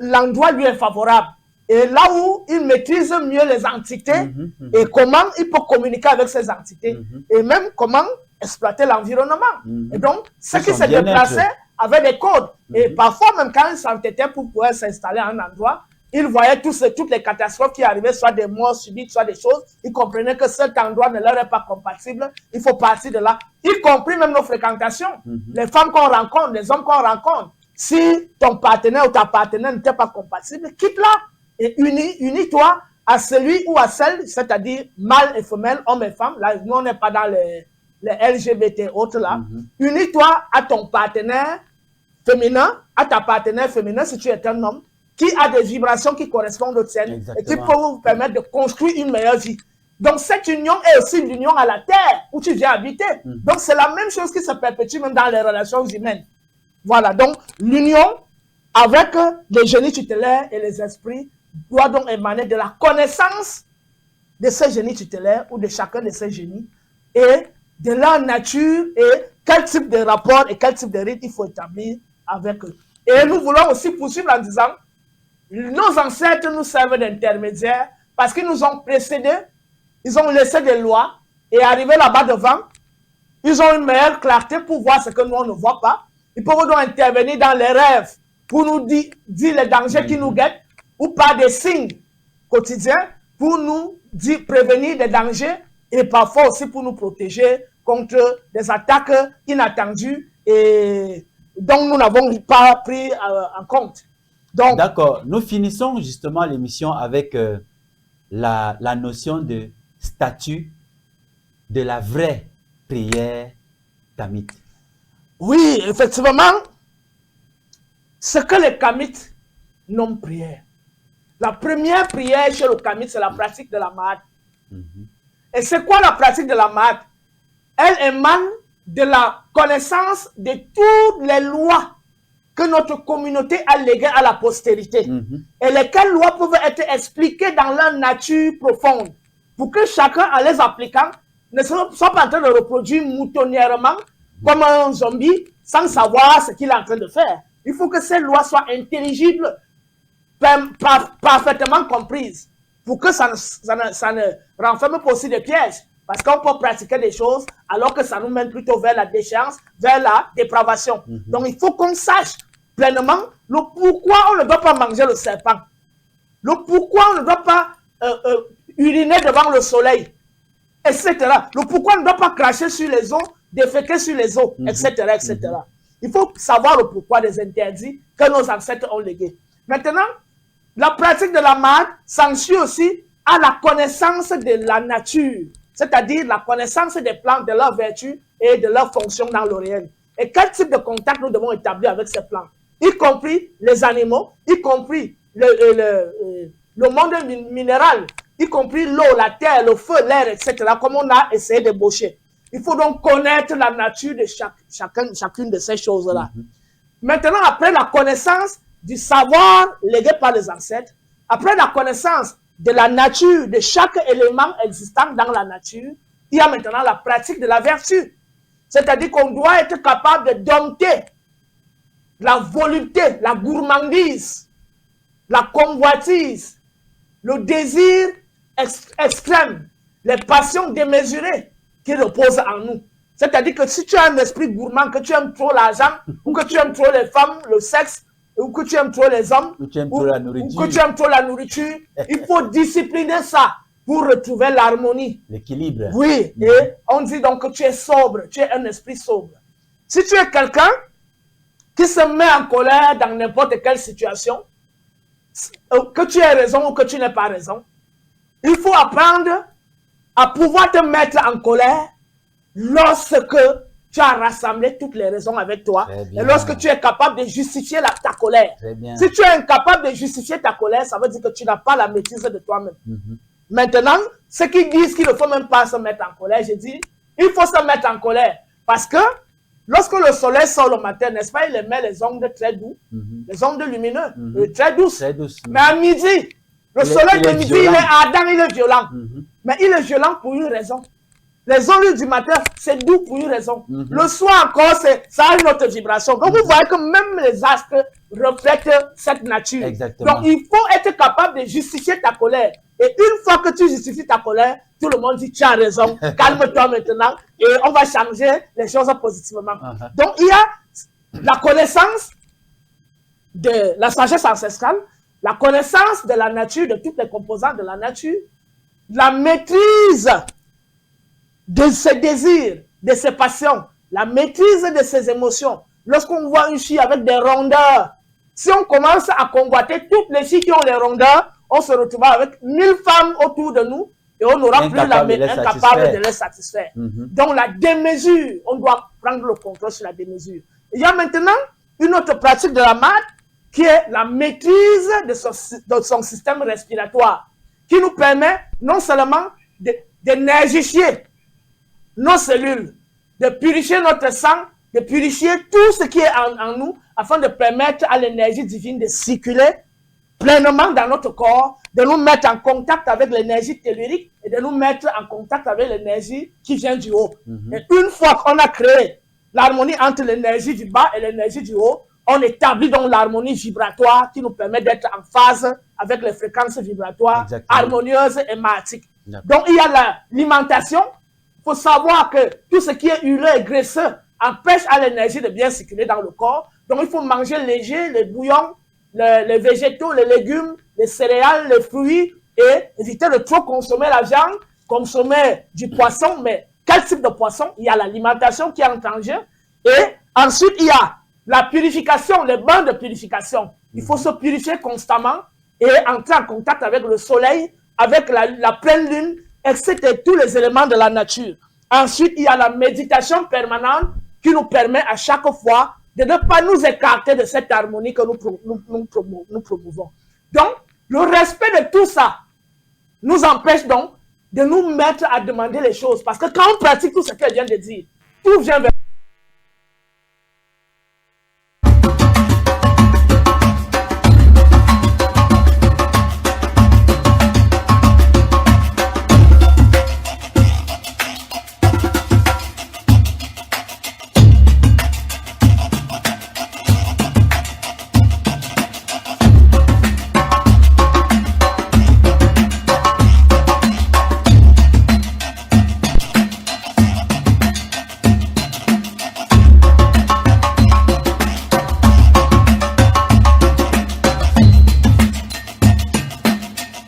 l'endroit lui est favorable et là où il maîtrise mieux les entités et comment il peut communiquer avec ces entités et même comment exploiter l'environnement. Et donc, ceux qui se déplaçaient avaient des codes. Et parfois, même quand ils s'entêtaient pour pouvoir s'installer à un endroit, ils voyaient toutes les catastrophes qui arrivaient, soit des morts subites, soit des choses. Ils comprenaient que cet endroit ne leur est pas compatible. Il faut partir de là, y compris même nos fréquentations. Les femmes qu'on rencontre, les hommes qu'on rencontre. Si ton partenaire ou ta partenaire n'était pas compatible, quitte-la et unis-toi à celui ou à celle, c'est-à-dire mâle et femelle, homme et femme. Là, nous, on n'est pas dans les LGBT autres là. Unis-toi à ton partenaire féminin, à ta partenaire féminin si tu es un homme, qui a des vibrations qui correspondent aux tiennes et qui peuvent vous permettre de construire une meilleure vie. Donc cette union est aussi l'union à la terre où tu viens habiter. Donc c'est la même chose qui se perpétue même dans les relations humaines. Voilà, donc l'union avec les génies tutélaires et les esprits doit donc émaner de la connaissance de ces génies tutélaires ou de chacun de ces génies et de leur nature et quel type de rapport et quel type de rite il faut établir avec eux. Et nous voulons aussi poursuivre en disant nos ancêtres nous servent d'intermédiaires parce qu'ils nous ont précédés, ils ont laissé des lois, et arriver là-bas devant, ils ont une meilleure clarté pour voir ce que nous, on ne voit pas. Ils peuvent donc intervenir dans les rêves pour nous dire les dangers qui nous guettent ou par des signes quotidiens pour nous dire, prévenir des dangers et parfois aussi pour nous protéger contre des attaques inattendues et dont nous n'avons pas pris en compte. D'accord. Nous finissons justement l'émission avec la notion de statut de la vraie prière kamite. Oui, effectivement, ce que les kamites nomment prière. La première prière chez le kamite, c'est la pratique de la Mahat. Et c'est quoi la pratique de la Mahat? Elle émane de la connaissance de toutes les lois que notre communauté a léguées à la postérité. Et lesquelles lois peuvent être expliquées dans leur nature profonde. Pour que chacun, en les appliquant, ne soit pas en train de reproduire moutonnièrement comme un zombie sans savoir ce qu'il est en train de faire. Il faut que ces lois soient intelligibles, parfaitement comprises, pour que ça ne renferme pas aussi des pièges. Parce qu'on peut pratiquer des choses alors que ça nous mène plutôt vers la déchéance, vers la dépravation. Donc il faut qu'on sache pleinement le pourquoi on ne doit pas manger le serpent, le pourquoi on ne doit pas uriner devant le soleil, etc. Le pourquoi on ne doit pas cracher sur les eaux, déféquer sur les eaux, etc., etc. Il faut savoir le pourquoi des interdits que nos ancêtres ont légués. Maintenant, la pratique de la Mahat s'ensuit aussi à la connaissance de la nature, c'est-à-dire la connaissance des plantes, de leurs vertus et de leurs fonctions dans le réel. Et quel type de contact nous devons établir avec ces plantes, y compris les animaux, y compris le monde minéral, y compris l'eau, la terre, le feu, l'air, etc., comme on a essayé d'ébaucher. Il faut donc connaître la nature de chacune de ces choses-là. Maintenant, après la connaissance du savoir légué par les ancêtres, après la connaissance de la nature, de chaque élément existant dans la nature, il y a maintenant la pratique de la vertu. C'est-à-dire qu'on doit être capable de dompter la volupté, la gourmandise, la convoitise, le désir extrême, les passions démesurées qui reposent en nous. C'est-à-dire que si tu as un esprit gourmand, que tu aimes trop l'argent, ou que tu aimes trop les femmes, le sexe, ou que tu aimes trop les hommes, ou que tu aimes trop la nourriture, il faut discipliner ça pour retrouver l'harmonie. L'équilibre. Oui, et on dit donc que tu es sobre, tu es un esprit sobre. Si tu es quelqu'un qui se met en colère dans n'importe quelle situation, que tu aies raison ou que tu n'aies pas raison, il faut apprendre à pouvoir te mettre en colère lorsque tu as rassemblé toutes les raisons avec toi et lorsque tu es capable de justifier ta colère. Si tu es incapable de justifier ta colère, ça veut dire que tu n'as pas la maîtrise de toi-même. Maintenant, ceux qui disent qu'il ne faut même pas se mettre en colère, je dis, il faut se mettre en colère parce que lorsque le soleil sort le matin, n'est-ce pas, il émet les ondes très doux, les ondes lumineuses, très douces. Mais à midi, le soleil de midi, il est ardent, il est violent. Mais il est violent pour une raison. Les ondes du matin, c'est doux pour une raison. Le soir encore, ça a une autre vibration. Donc vous voyez que même les astres reflètent cette nature. Donc il faut être capable de justifier ta colère. Et une fois que tu justifies ta colère, tout le monde dit tu as raison, calme-toi maintenant et on va changer les choses positivement. Donc il y a la connaissance de la sagesse ancestrale, la connaissance de la nature, de toutes les composantes de la nature, la maîtrise de ses désirs, de ses passions, la maîtrise de ses émotions. Lorsqu'on voit une fille avec des rondeurs, si on commence à convoiter toutes les filles qui ont les rondeurs, on se retrouvera avec 1000 femmes autour de nous et on n'aura plus incapable de les satisfaire. Donc la démesure, on doit prendre le contrôle sur la démesure. Il y a maintenant une autre pratique de la Mahat qui est la maîtrise de son système respiratoire, qui nous permet non seulement d'énergifier nos cellules, de purifier notre sang, de purifier tout ce qui est en nous, afin de permettre à l'énergie divine de circuler pleinement dans notre corps, de nous mettre en contact avec l'énergie tellurique et de nous mettre en contact avec l'énergie qui vient du haut. Et une fois qu'on a créé l'harmonie entre l'énergie du bas et l'énergie du haut, on établit donc l'harmonie vibratoire qui nous permet d'être en phase avec les fréquences vibratoires harmonieuses et mahatiques. Donc il y a l'alimentation Il faut savoir que tout ce qui est huileux et graisseux empêche à l'énergie de bien circuler dans le corps. Donc, il faut manger léger, les bouillons, les végétaux, les légumes, les céréales, les fruits et éviter de trop consommer la viande, consommer du poisson. Mais quel type de poisson? Il y a l'alimentation qui est en danger. Et ensuite, il y a la purification, les bains de purification. Il faut se purifier constamment et entrer en contact avec le soleil, avec la pleine lune, etc. Tous les éléments de la nature. Ensuite, il y a la méditation permanente qui nous permet à chaque fois de ne pas nous écarter de cette harmonie que nous promouvons. Donc, le respect de tout ça nous empêche donc de nous mettre à demander les choses. Parce que quand on pratique tout ce qu'elle vient de dire, tout vient vers